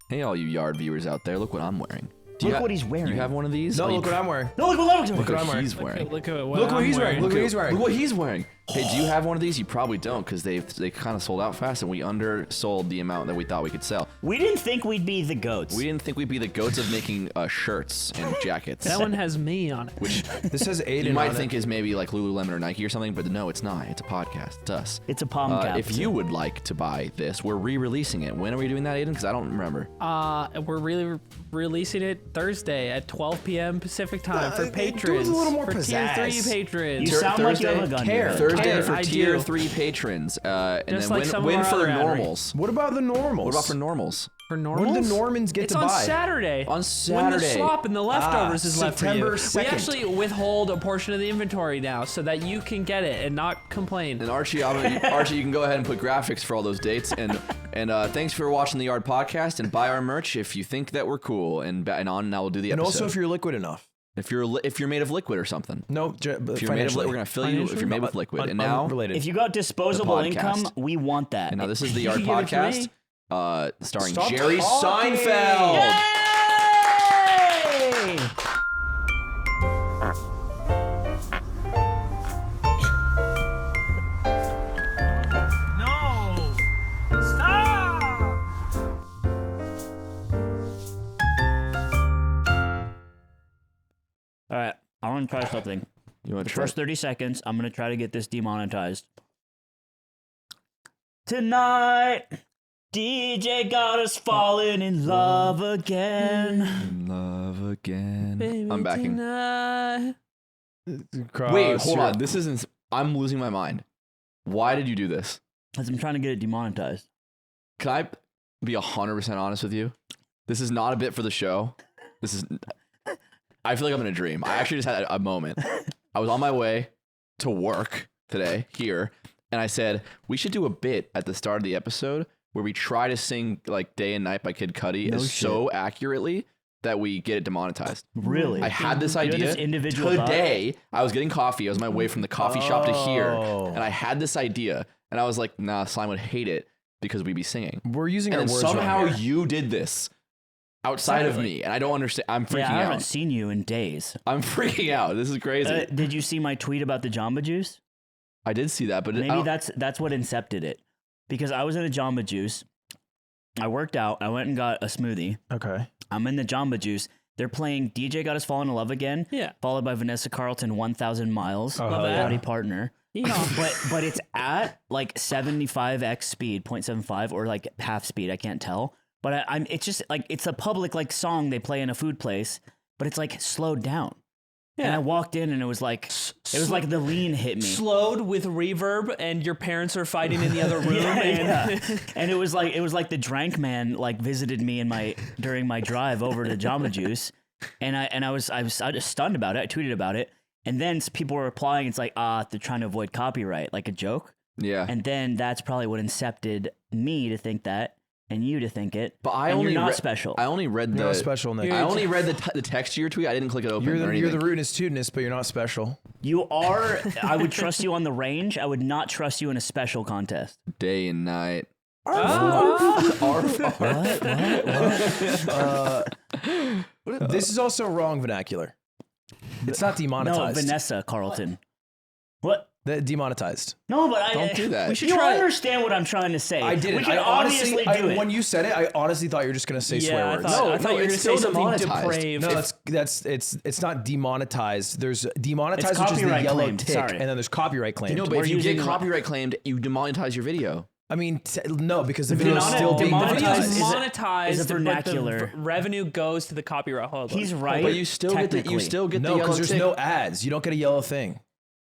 Hey, all you yard viewers out there, look what I'm wearing. Look what he's wearing. Do you have one of these? No, look what I'm wearing. No, look what I'm wearing. He's wearing. Look at Look what he's wearing. Look what he's wearing. Look what he's wearing. Hey, do you have one of these? You probably don't, because they kind of sold out fast, and we undersold the amount that we thought we could sell. We didn't think we'd be the goats. We didn't think we'd be the goats of making shirts and jackets. That one has me on it. Which This says Aiden. you might on think it. is maybe like Lululemon or Nike or something, but no, it's not. It's a podcast. It's us. It's a palm cap. If you would like to buy this, we're re-releasing it. When are we doing that, Aiden? Because I don't remember. We're really releasing it Thursday at 12 p.m. Pacific time for do it patrons. a little more for pizzazz. tier 3 patrons. You sound like you have a gun. Thursday for I tier do. 3 patrons. And Just then like some of win our for other ad normals. What about the normals? What about for normals? For What normals? do the Normans get It's to on buy? Saturday. On When the Saturday. slop and the leftovers is left for you. September We 2nd. actually withhold a portion of the inventory now so that you can get it and not complain. And Archie, Archie, you can go ahead and put graphics for all those dates. And thanks for watching the Yard Podcast, and buy our merch if you think that we're cool. And on now we'll do the And episode. also if you're liquid enough. if you're made of liquid or something. No, If you're made of, we're gonna fill you if you're made with liquid. And now, unrelated. If you got disposable The podcast. income, we want that. and now this is the Yard You give it to Podcast, me? starring Stop Jerry talking. Seinfeld. Yay! No! Stop! All right, I want to try something. You want The to try? first 30 seconds, I'm going to try to get this demonetized. Tonight, DJ got us falling in love again. Love again. Baby, I'm backing. tonight. Wait, hold on. This isn't. I'm losing my mind. Why did you do this? Because I'm trying to get it demonetized. Can I be 100% honest with you? This is not a bit for the show. This is. I feel like I'm in a dream. I actually just had a moment. I was on my way to work today here, and I said we should do a bit at the start of the episode where we try to sing like "Day and Night" by Kid Cudi No so accurately that we get it demonetized. Really? I had this You had idea this individual thought? today. I was getting coffee. I was on my way from the coffee shop to here, Oh. and I had this idea, and I was like, "Nah, Slime would hate it because we'd be singing." We're using And our then words wrong somehow here. you did this outside of me, and I don't understand. I'm freaking Yeah, I haven't out. seen you in days. I'm freaking out. This is crazy. Did you see my tweet about the Jamba Juice? I did see that, but Maybe that's what incepted it. Because I was in a Jamba Juice. I worked out. I went and got a smoothie. Okay. I'm in the Jamba Juice. They're playing DJ Got Us Falling in Love Again. Yeah. Followed by Vanessa Carlton, 1,000 Miles. Oh, Love hell that. yeah. Howdy Partner. Yeah. But it's at like 75x speed, 0.75 or like half speed. I can't tell. But I'm it's just like it's a public like song they play in a food place, but it's like slowed down. And I walked in and it was like the lean hit me. Slowed with reverb, and your parents are fighting in the other room. Yeah. And it was like the Drank Man like visited me during my drive over to Jamba Juice, and I was just stunned about it. I tweeted about it, and then people were replying. It's like they're trying to avoid copyright, like a joke. yeah. And then that's probably what incepted me to think that, and you to think it. But I and only you're not read- special. I only read You're the not special, Nick. I only read the text to your tweet. I didn't click it open. You're or the anything. rootinest tootinest, but you're not special. You are. I would trust you on the range. I would not trust you in a special contest. Day and night. This is also wrong vernacular. It's not No, demonetized. Vanessa Carlton. What? Demonetized. No, but I Don't do that. We should you try it. understand what I'm trying to say. I didn't. We can I honestly, obviously do it. when you said it, I honestly thought you were just gonna say Yeah, swear I words. thought, No, I thought no, you were it's going to still say something demonetized. depraved. No, it's not demonetized. There's demonetized, It's which is the copyright yellow claimed, tick, sorry. and then there's copyright claimed. No, but We're if you get using copyright claimed, you demonetize your video. I mean, no, because the video is still being demonetized. monetized. Is a monetized, but the vernacular. revenue goes to the copyright holder. He's right. But you still get the technically. No, the yellow because there's tick. no ads. You don't get a yellow thing.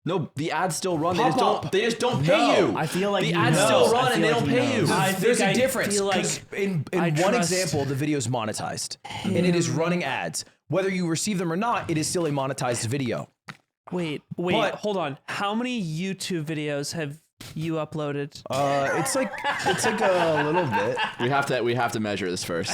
No, the ads still run. Pop up. They just don't pay No. you. I feel like the you ads know. still I run feel and they like don't he pay you. knows. I There's think a I difference. feel like 'cause in I one trust- example, the video is monetized, and it is running ads. Whether you receive them or not, it is still a monetized video. Wait, But- hold on. How many YouTube videos have you uploaded? It's like a little bit. We have to measure this first.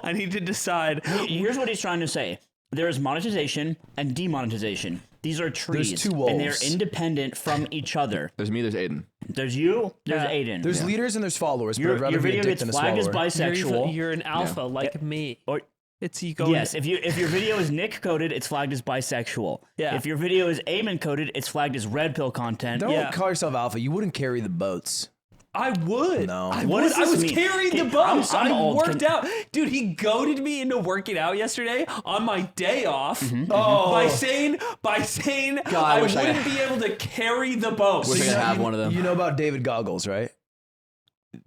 I need to decide. Here's what he's trying to say. There's monetization and demonetization. These are trees. There's two and they're wolves. independent from each other. There's me, there's Aiden. There's you, there's Yeah. Aiden. There's leaders and there's followers, but I'd your rather be a video dick gets than a flagged as swallower. bisexual. You're an alpha like me. Or It's you go. yes, if your video is Nick coded, it's flagged as bisexual. Yeah. If your video is Eamon coded, it's flagged as red pill content. Don't Yeah. call yourself alpha. You wouldn't carry the boats. I would. No. I What would. does I this was mean? carrying the I'm- boats. I'm I old. worked out. Dude, he goaded me into working out yesterday on my day off Oh. by saying I wish I wouldn't could- be able to carry the boats. Wish I could have you, one of them. You know about David Goggles, right?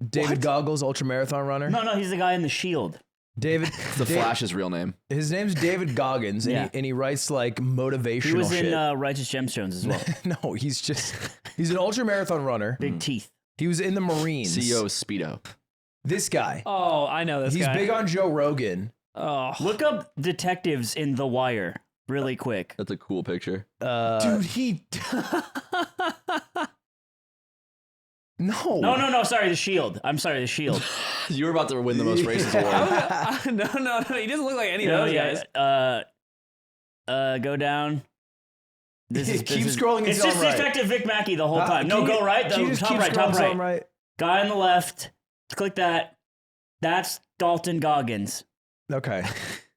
David Goggles, ultramarathon runner. No, he's the guy in the shield. David. The Flash's real name. His name's David Goggins, and, Yeah. he writes like motivational He was shit. in Righteous Gemstones as well. No, he's an ultramarathon runner. Big teeth. He was in the Marines. CEO of Speedo. This guy. Oh, I know this He's guy. big on Joe Rogan. Oh, Look up detectives in The Wire really quick. That's a cool picture. dude, he. No. No, sorry, the Shield. I'm sorry, the Shield. You were about to win the most racist award. No. He doesn't look like any of No, those yeah. guys. Go down. Keep scrolling It's until just I'm right. Detective Vic Mackey the whole time. No, Can you- go right. can you The just top keep right, scrolling top until I'm right. Guy on the left. Click that. That's Dalton Goggins. Okay.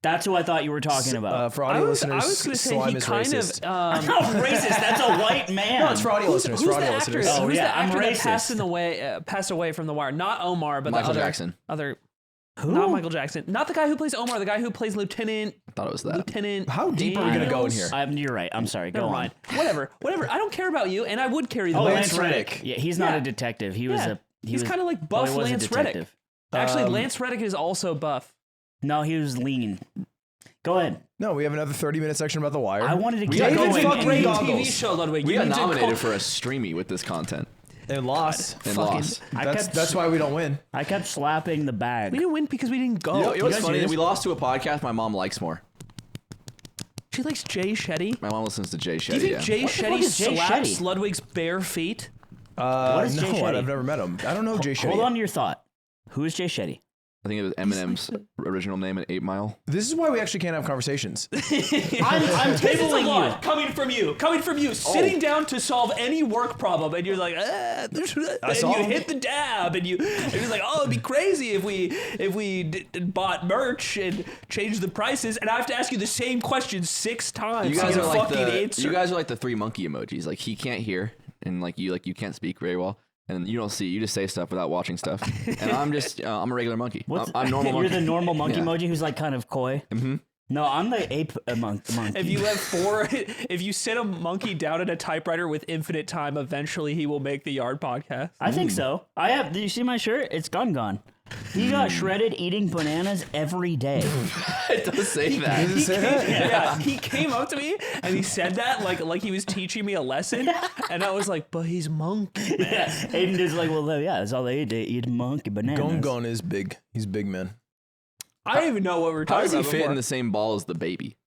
That's who I thought you were talking about. For I audio was listeners, gonna say slime he is kind racist. of. Not racist. That's a white man. No, it's for audio listeners. Who's For the audio actor? listeners. Oh, Who's yeah, the I'm actor that racist. passed away from The Wire? Not Omar, but Michael the other Jackson. Other. Who? Not Michael Jackson. Not the guy who plays Omar. The guy who plays Lieutenant. I thought it was that. Lieutenant. How deep are we gonna go in Daniels? here? You're right. I'm sorry. Go Never on. mind. Whatever. I don't care about you, and I would carry the Oh, boats. Lance Reddick. Yeah, he's not Yeah. a detective. He was Yeah. a. He's kind of like buff he was a Lance Reddick. detective. Actually, Lance Reddick is also buff. No, he was lean. Go ahead. No, we have another 30-minute section about The Wire. I wanted to We get got going. David fucking Great Goggles. TV show, Ludwig. We You got need to nominated call- for a streamy with this content. and lost. And Fucking- lost. That's why we don't win. I kept slapping the bag. We didn't win because we didn't go. You know what's guys funny? hear this? We lost to a podcast my mom likes more. She likes Jay Shetty. My mom listens to Jay Do you Shetty. think Yeah. Jay What the fuck Shetty is Jay slaps Shetty? Ludwig's bare feet? What is No, Jay Shetty? I've never met him. I don't know Jay Shetty. Hold on to your thought. Who is Jay Shetty? I think it was Eminem's original name in 8 Mile. This is why we actually can't have conversations. I'm This is a tabling you. lot coming from you, sitting down to solve any work problem, and you're like, and you solved. hit the dab, and you're like, oh, it'd be crazy if we bought merch and changed the prices, and I have to ask you the same question 6 times. You guys to are get a like fucking the answer. you guys are like the 3 monkey emojis. Like he can't hear and like you can't speak very well. And you don't see, you just say stuff without watching stuff. And I'm just, I'm a regular monkey. I'm normal You're monkey. the normal monkey Yeah. emoji who's like kind of coy. Mm-hmm. No, I'm the ape monkey. If you have if you sit a monkey down at a typewriter with infinite time, eventually he will make the Yard podcast. I think so. I have. Do you see my shirt? It's gongon. He got shredded eating bananas every day. It does say that. Does it say that? Yeah, he came up to me and he said that like he was teaching me a lesson, and I was like, "But he's monkey, man." Yeah, Aiden is like, well, yeah, that's all they eat. They eat monkey bananas. Gongon is big. He's big, man. I don't even know what we were How talking does he about fit before. in the same ball as the baby?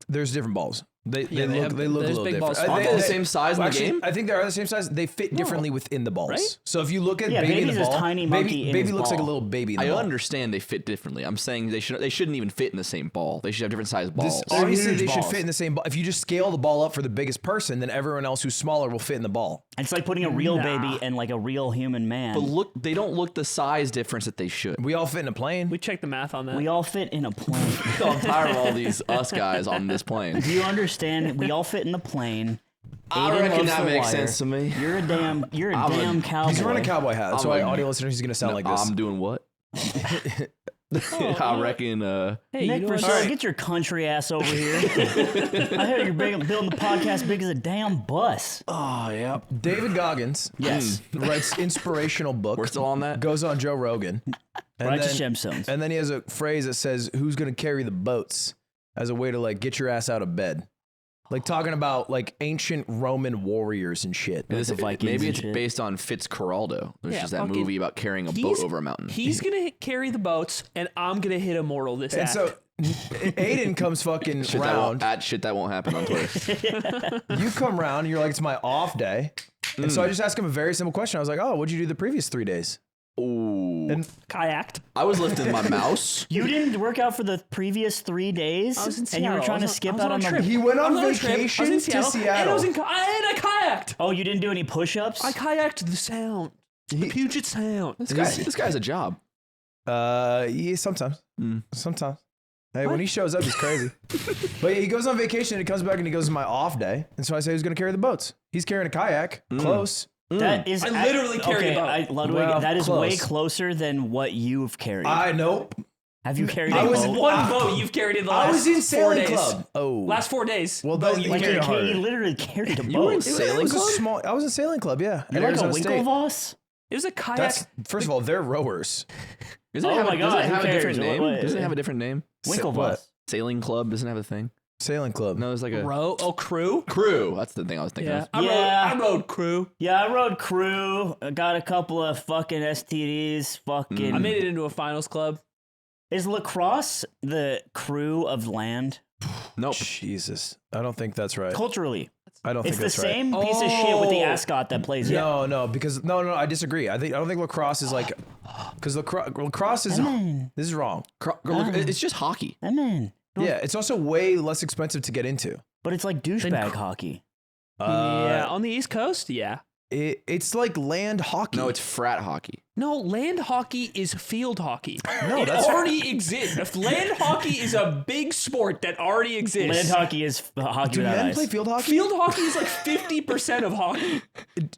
There's different balls. They they look have- a there's little big different. balls. Aren't they the same size in the Actually, game? I think they are the same size. They fit differently within the balls. Right? So if you look at Yeah, baby in baby's the this ball, tiny monkey in baby his looks like a ball. little baby in the I ball. understand they fit differently. I'm saying they shouldn't even fit in the same ball. They should have different sized balls. Obviously, huge they should balls. fit in the same ball. If you just scale the ball up for the biggest person, then everyone else who's smaller will fit in the ball. It's like putting a real baby and like a real human man. But look, they don't look the size difference that they should. We all fit in a plane. We checked the math on that. We all fit in a plane. I'm tired of all these us guys on this plane. Do you understand? We all fit in the plane. I Aiden reckon loves that the makes wire. sense to me. You're a damn cowboy. He's wearing a cowboy hat. So I'm a- audio listeners, he's going to sound like this. I'm doing what? I reckon. hey, Nick you know what? Rousseau, get your country ass over here. I heard you're building the podcast big as a damn bus. Oh yeah. David Goggins Yes. writes inspirational book. We're still on that. Goes on Joe Rogan. And Righteous then, Gemstones. and then he has a phrase that says, who's going to carry the boats, as a way to like get your ass out of bed. Like talking about like ancient Roman warriors and shit. This- the Vikings maybe and it's shit. based on Fitzcarraldo. There's Yeah, just that fucking- movie about carrying a boat He's- over a mountain. He's gonna carry the boats, and I'm gonna hit Immortal this And act. so Aiden comes fucking Shit that, won't, round. shit that won't happen on Twitter. You come round and you're like, it's my off day. And so I just asked him a very simple question. I was like, oh, what'd you do the previous 3 days? Ooh. And Kayaked. I was lifting my mouse. You didn't work out for the previous 3 days, I was in and you were Seattle. trying to I was skip on out a on the. trip. he went I on was a trip. I was vacation in to Seattle. And I kayaked. Oh, you didn't do any push-ups? I kayaked the Sound. The Puget Sound. This guy has a job. Yeah, sometimes. Sometimes. Hey, when he shows up, he's crazy. But yeah, he goes on vacation and he comes back and he goes, "My off day." And so I say he's going to carry the boats. He's carrying a kayak. Close. That is. I literally carried a boat. Ludwig, Well, that is way close. closer than what you've carried. Nope. Have you carried I a was boat? One boat you've carried in the I last was in 4 sailing days. club. Oh. Last 4 days. Well, then you Like carried you, it harder. you literally carried a boat. You were in It sailing was a club? small. I was in sailing club. Yeah. You're at like a Arizona State. Winklevoss? It was a kayak. That's first of all, they're rowers. Doesn't Oh it have, my doesn't God, it who have a cares? different name? What- Doesn't it have a different name? Winklevoss. What? Sailing club doesn't have a thing. Sailing club. No, it's like a Crew. crew. That's the thing I was thinking Yeah. of. Yeah. I rode crew. Yeah, I rode crew. I got a couple of fucking STDs. Fucking. I made it into a finals club. Is lacrosse the crew of land? Nope. Jesus, I don't think that's right. Culturally, I don't it's think the that's right. same piece of shit with the Oh. ascot that plays it. No, because no, I disagree. I don't think lacrosse is like, because lacrosse is this is wrong. It's just hockey. I'm in. Yeah, it's also way less expensive to get into. But it's like douchebag hockey. Yeah, on the East Coast, yeah. It's like land hockey. No, it's frat hockey. No, land hockey is field hockey. No, it that's already exists. If land hockey is a big sport that already exists. Land hockey is hockey Do without men ice. play field hockey? Field hockey is like 50% of hockey.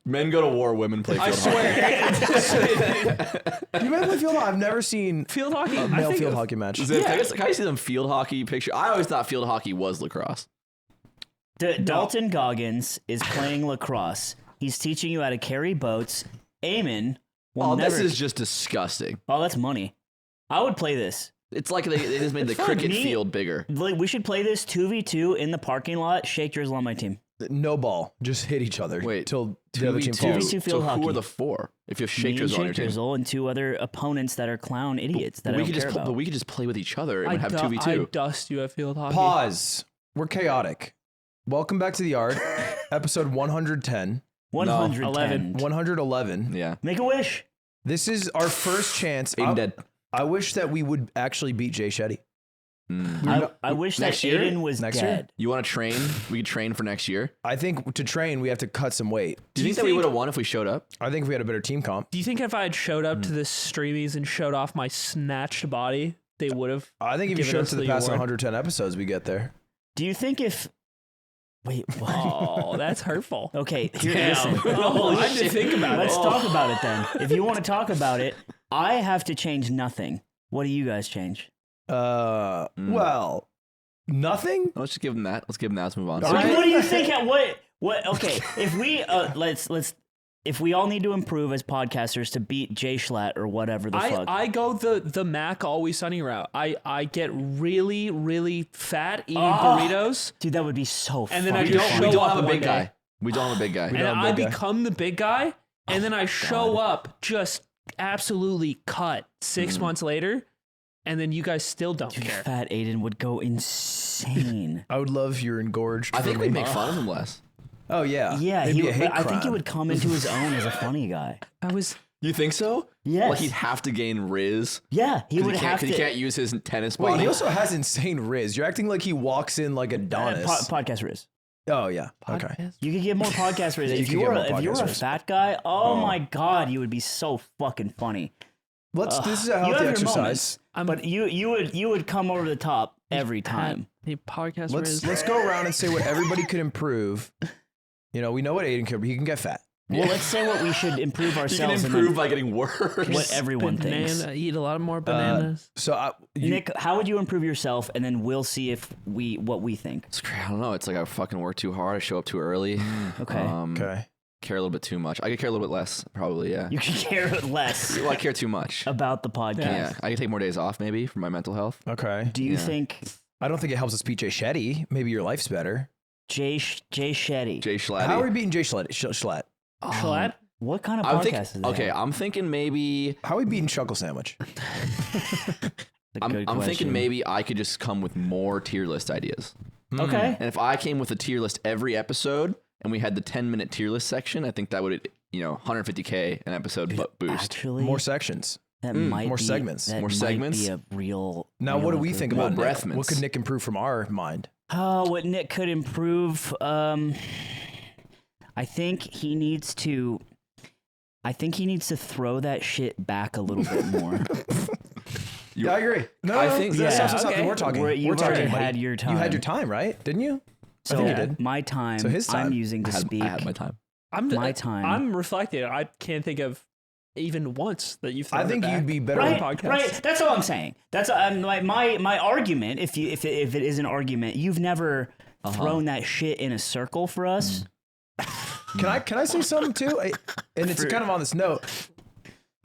Men go to war. Women play I field hockey. swear. Do men play field hockey? I've never seen Field hockey? a male field hockey match. Can I see them field hockey picture? I always thought field hockey was lacrosse. Dalton Goggins is playing lacrosse. He's teaching you how to carry boats. Eamon will never. This is just disgusting. Oh, that's money. I would play this. It's like they just made the Fuck cricket me. field bigger. Like, we should play this 2v2 in the parking lot. Shake yours on my team. No ball, just hit each other. Wait, till the other team 2v2. falls. 2v2 So field who hockey. are the four? If you have Me shakers and on your team, Shakers and 2 other opponents that are clown idiots that I don't care about. But we could just play with each other and I have I 2v2. dust you at field hockey. Pause. We're chaotic. Welcome back to the art. Episode 110, 110. 111. Yeah. Make a wish. This is our first chance. Aiden dead. I wish that we would actually beat Jay Shetty. I wish that next year? Aiden was Next year? dead. You want to train? We could train for next year. I think to train, we have to cut some weight. Do you think that we would have won if we showed up? I think if we had a better team comp. Do you think if I had showed up to the streamies and showed off my snatched body, they would have? I think if you Given showed up us to the the past award. 110 episodes, we get there. Do you think if... Wait, what? Oh, that's hurtful. Okay, here, Damn. listen. Oh, I didn't think about Let's it. talk about it then. If you want to talk about it, I have to change nothing. What do you guys change? Well, nothing? Let's just give them that. Let's give them that. Let's move on. All right. What do you think? What? Okay, if we if we all need to improve as podcasters to beat Jay Schlatt or whatever the fuck. I go the Mac Always Sunny route. I get really, really fat eating burritos, Dude, that would be so and then fucking I don't funny. We show don't up have a one big day. guy. We don't have a big guy. And don't have a I big guy. become the big guy, and then I show up just absolutely cut 6 months later, and then you guys still don't Dude, care. fat Aiden would go insane. I would love you're engorged. I for think me. we make fun of him less. Oh, yeah. Yeah, It'd he be a would, hate but I think he crime. would come into his own as a funny guy. I was You think so? Yes. Like he'd have to gain Riz. Yeah, he would Because have to. he can't use his tennis Wait, body. he also has insane riz. You're acting like he walks in like Adonis. podcast Riz. Oh, yeah. Okay. You could get more podcast Riz. You If could you get were more if you were podcast a Riz. fat guy, oh my god, you would be so fucking funny. This is a You healthy have your exercise. moments, but you would come over the top every time. the podcast. Let's go around and say what everybody could improve. You know, we know what Aiden could. He can get fat. Well, let's say what we should improve you can ourselves improve and by getting worse. then what everyone thinks. Eat a lot more bananas. So, Nick, how would you improve yourself, and then we'll see if what we think. I don't know. It's like I fucking work too hard. I show up too early. Okay. okay. Care a little bit too much. I could care a little bit less, probably. Yeah. You can care less Well, I care too much. about the podcast. Yeah. I could take more days off maybe for my mental health. Okay. Do you Yeah. think I don't think it helps us beat Jay Shetty. Maybe your life's better. Jay Shetty? Jay Schlatt. How are we beating Jay Schlatt? Schlatt? What kind of I'm podcast thinking. is that? Okay, I'm thinking maybe. How are we beating Chuckle Sandwich? That's a good I'm thinking question. maybe I could just come with more tier list ideas. Okay. And if I came with a tier list every episode and we had the 10-minute tier list section, I think that would, 150K an episode boost. Actually, More sections. that might more be, segments. That More might segments? Be a real. Now, what do we think about More Nick? breathmints. What could Nick improve from our mind? Oh, what Nick could improve. I think he needs to. Throw that shit back a little bit more. Yeah, I agree. No, I think- that's yeah, also something we're talking. You've we're already talking, buddy. had your time. You had your time, right? Didn't you? So I think you did. my time. So his time. I'm using to speak. I had my time. My time. I'm reflecting. I can't think of even once that you've. I think it back. you'd be better. Right, podcast. right. That's all I'm saying. That's my argument. If it is an argument, you've never thrown that shit in a circle for us. Can I say something too? And it's kind of on this note.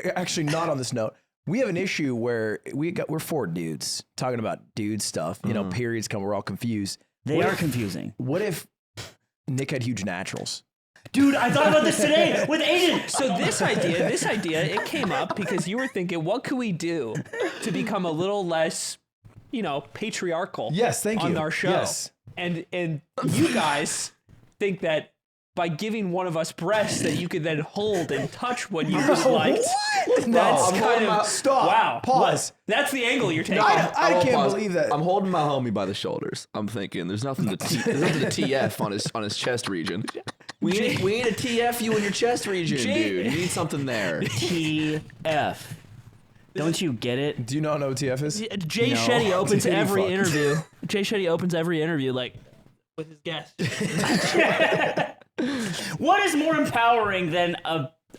Actually, not on this note. We have an issue where we're 4 dudes talking about dude stuff. You know, periods come. We're all confused. They are confusing. What if Nick had huge naturals? Dude, I thought about this today with Aiden. So this idea, it came up because you were thinking, what could we do to become a little less, patriarchal? Yes, thank you. On our show. Yes. And you guys think that by giving one of us breasts that you could then hold and touch when you would like. What? No, That's I'm kind holding of my- stop. Wow. Pause. That's the angle you're taking. I won't can't pause. believe that. I'm holding my homie by the shoulders. I'm thinking there's nothing to TF on his chest region. We need a TF you in your chest region, dude. You need something there. TF. Don't you get it? Do you not know what TF is? Jay No. Shetty opens Titty every fuck. interview. Jay Shetty opens every interview like with his guest. What is more empowering than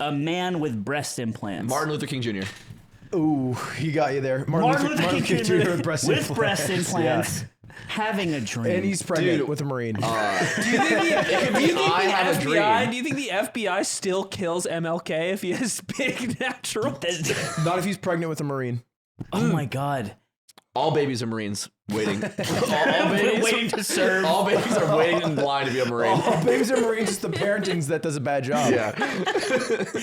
a man with breast implants? Martin Luther King Jr. Ooh, he got you there. Martin Luther King Jr. with breast with implants. breast implants, Yeah. having a dream. And he's pregnant Dude. with a Marine. Do you think I have a the dream. FBI? Do you think the FBI still kills MLK if he has big natural? Not if he's pregnant with a Marine. Oh my god. All babies are Marines waiting. all babies, Waiting to serve. all babies are waiting in line to be a Marine. Oh, babies are Marines. It's the parenting that does a bad job. Yeah.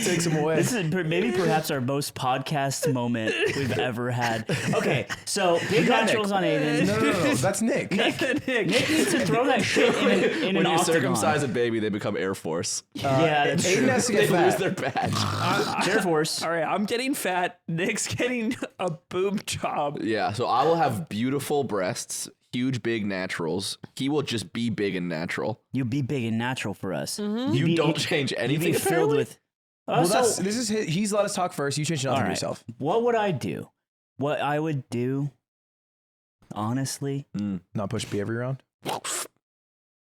Takes them away. This is maybe perhaps our most podcast moment we've ever had. Okay, so big got naturals Nick. on Aiden. No. That's Nick. Nick. Nick needs to throw that shit in When an you octagon. circumcise a baby, they become Air Force. Yeah, that's Aiden true. has to They get lose fat. their badge. Air Force. All right, I'm getting fat. Nick's getting a boob job. Yeah, so I will have beautiful breasts, huge big naturals. He will just be big and natural. You be big and natural for us. You don't change You anything. be filled with. Well, So- this is he's let us talk first. You change nothing all for right. yourself. What would I do? What I would do, honestly, Not push B every round.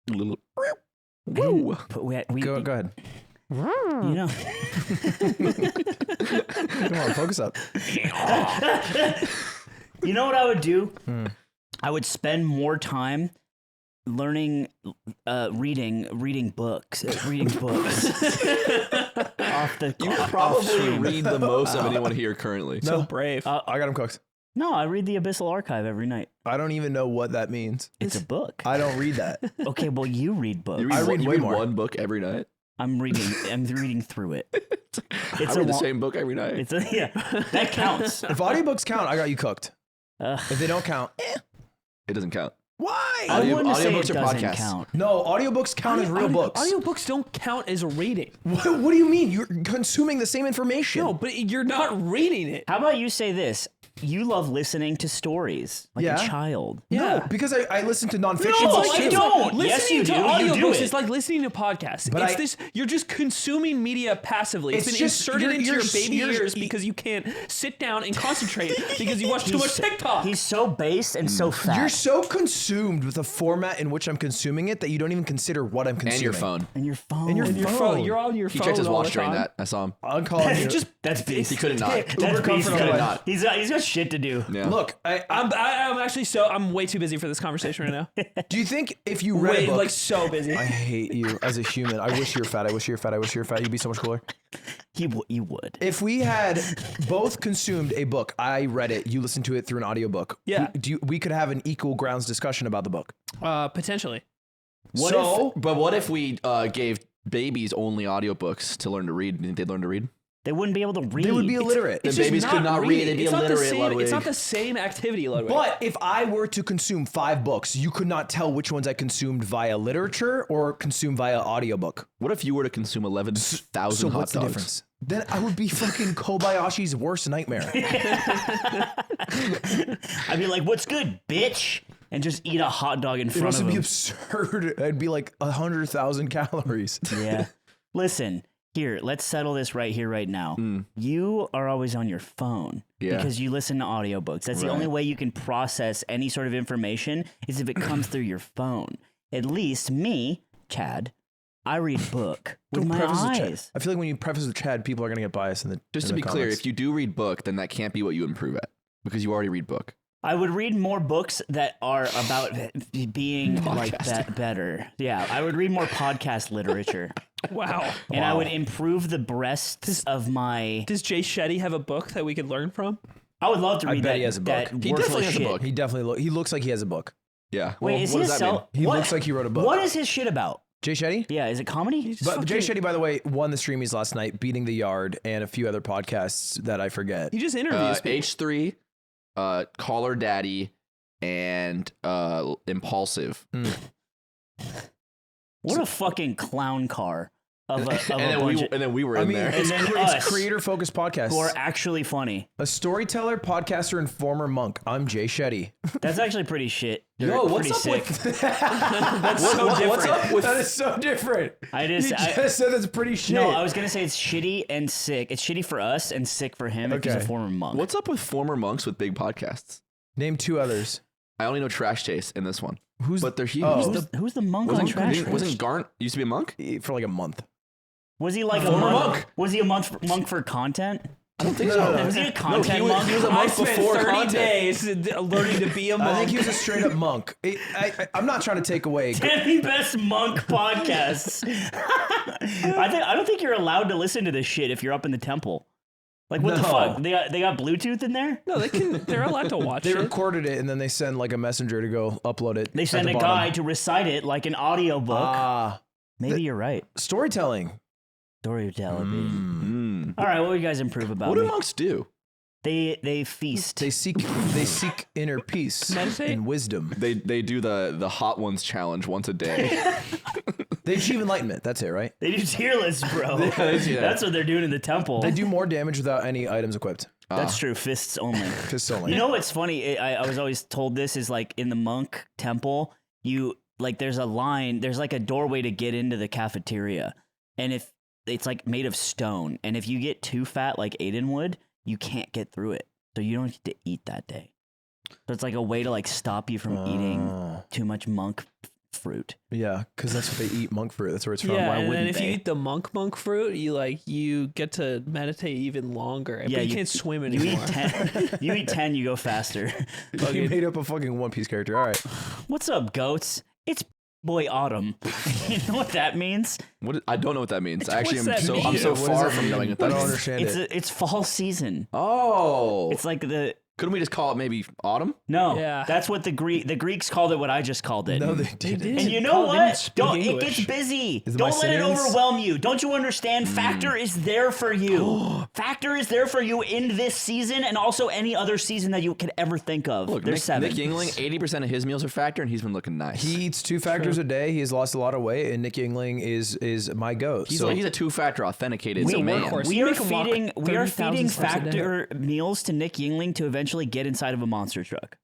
Little. Woo. we Go ahead. you know, Come on, focus up. you know what I would do? I would spend more time learning, reading books, off the. You off probably stream. read the most of anyone here currently. So brave. I got him cooked. No, I read the Abyssal Archive every night. I don't even know what that means. It's a book. I don't read that. Okay, well, you read books. You I read you way read more. one book every night. I'm reading through it. I It's read the long- same book every night. It's yeah, that counts. If audiobooks count, I got you cooked. Ugh. If they don't count, It doesn't count. why? I wouldn't say audiobooks it are doesn't podcasts. count. No, audiobooks count as real books. Audiobooks don't count as reading. What do you mean? You're consuming the same information. No, but you're not reading it. How about you say this? You love listening to stories like Yeah. a child. No, because I listen to nonfiction No, books I too. don't. Listening Yes, you to do. You do audiobooks it. is like listening to podcasts. But You're just consuming media passively. It's It's been just- inserted you're- into your you're- baby you're- ears because you can't sit down and concentrate because you watch too much TikTok. He's so base and so fat. You're so consumed with the format in which I'm consuming it that you don't even consider what I'm consuming. And your phone. and your phone. And your Your phone. phone. You're on your He phone checked his all watch the during time. that. I saw him. I'm calling you. That's beast. He couldn't not. That's Uber beast. comfort Could away. not. He's got shit to do. Yeah. Look, I'm actually I'm way too busy for this conversation right now. do you think if you read a Way book, like so busy. I hate you as a human. I wish you were fat. I wish you were fat. I wish you were fat. You'd be so much cooler. You would. If we had both consumed a book, I read it, you listened to it through an audiobook. Yeah. We could have an equal grounds discussion about the book. Potentially. But what if we gave babies only audiobooks to learn to read? Do you think they'd learn to read? They wouldn't be able to read. They would be illiterate. The babies could not read. They'd be illiterate, Ludwig. It's not the same activity, Ludwig. But if I were to consume 5 books, you could not tell which ones I consumed via literature or consumed via audiobook. What if you were to consume 11,000 So hot what's the dogs? difference? Then I would be fucking Kobayashi's worst nightmare. I'd be like, "What's good, bitch?" And just eat a hot dog in It'd front also of be him. absurd. It'd be like 100,000 calories. Yeah. Listen, here, let's settle this right here, right now. You are always on your phone because you listen to audiobooks. That's the only way you can process any sort of information is if it comes through your phone. At least me, Chad, I read book with Don't my preface with Chad. eyes. I feel like when you preface with Chad, people are going to get biased in the Just in to the be clear, comments. if you do read book, then that can't be what you improve at because you already read book. I would read more books that are about being like that better. Yeah, I would read more podcast literature. wow. And I would improve the breasts of my... Does Jay Shetty have a book that we could learn from? I would love to read bet that. he has a book. That He definitely worthless has a shit. book. He definitely he looks like he has a book. Yeah. Wait, Well, is what he a does that mean? self? He what- looks like he wrote a book. What is his shit about? Jay Shetty? Yeah, is it comedy? But Jay Shetty, by the way, won the streamies last night, beating The Yard and a few other podcasts that I forget. He just interviews me. H3, Caller Daddy, and Impulsive. What a fucking clown car of a bunch of And then we were I in mean, there. it's, then it's us. creator-focused podcast. who are actually funny. A storyteller, podcaster, and former monk. I'm Jay Shetty. That's actually pretty shit. They're Yo, what's pretty up sick. with That's so different. what's up with That is so different. I You just... just said that's pretty shit. no, I was gonna say it's shitty and sick. It's shitty for us and sick for him if he's a Okay. former monk. what's up with former monks with big podcasts? Name 2 others. I only know Trash Chase in this one, Who's but they're huge. Oh. Who's the monk on Wasn't, Trash? wasn't Garnt used to be a monk? for like a month? Was he like a Former monk? monk. Was he a monk for content? I don't think No. Was he a content was- monk? he was a I monk spent before 30 content. days learning to be a monk. I think he was a straight up monk. I'm not trying to take away. 10 best monk podcasts. I don't think you're allowed to listen to this shit if you're up in the temple. Like what the No. fuck? They got Bluetooth in there? No, they're allowed to watch They it. recorded it and then they send like a messenger to go upload it. They at send the a bottom. guy to recite it like an audiobook. Ah, Maybe you're right. storytelling. Storytelling. baby. Mm. All right, what would you guys improve about What do me? monks do? They feast. They seek inner peace Meditate? and wisdom. They do the Hot Ones challenge once a day. They achieve enlightenment. That's it, right? They do tier lists, bro. Yeah. That's what they're doing in the temple. They do more damage without any items equipped. That's true. Fists only. Fists only. You know what's funny? I was always told this is like in the monk temple, you like there's a line, there's like a doorway to get into the cafeteria. And if it's like made of stone, and if you get too fat like Aiden would, you can't get through it. So you don't get to eat that day. So it's like a way to like stop you from eating too much monk fruit. Yeah, because that's what they eat, monk fruit. That's where it's from. Yeah, Why and then wouldn't if they? you eat the monk fruit, you get to meditate even longer. Yeah, but you can't swim You anymore. eat 10, you eat 10, you go faster. You made up a fucking One Piece character. All right. What's up, goats? It's boy autumn. You know what that means? I don't know what that means. Actually, What's that I'm mean? so What does far that from mean? knowing what I that don't means. understand it. It's fall season. Oh, It's like the couldn't we just call it maybe autumn? no. Yeah. That's what the Greeks called it. What I just called it. No, they didn't. And you know Call- didn't what? speak Don't. It English. gets busy. Is it Don't let it Mycenaeans? overwhelm you. Don't you understand? Factor is there for you. Factor is there for you in this season and also any other season that you could ever think of. Look, There's 7. Nick Yingling, 80% of his meals are Factor, and he's been looking nice. He eats 2 factors a day. He has lost a lot of weight, and Nick Yingling is my goat. he's so he's a 2-factor authenticated We, man. workhorse. we You are make 'em walk feeding 30,000 steps a day. Factor meals to Nick Yingling to eventually get inside of a monster truck.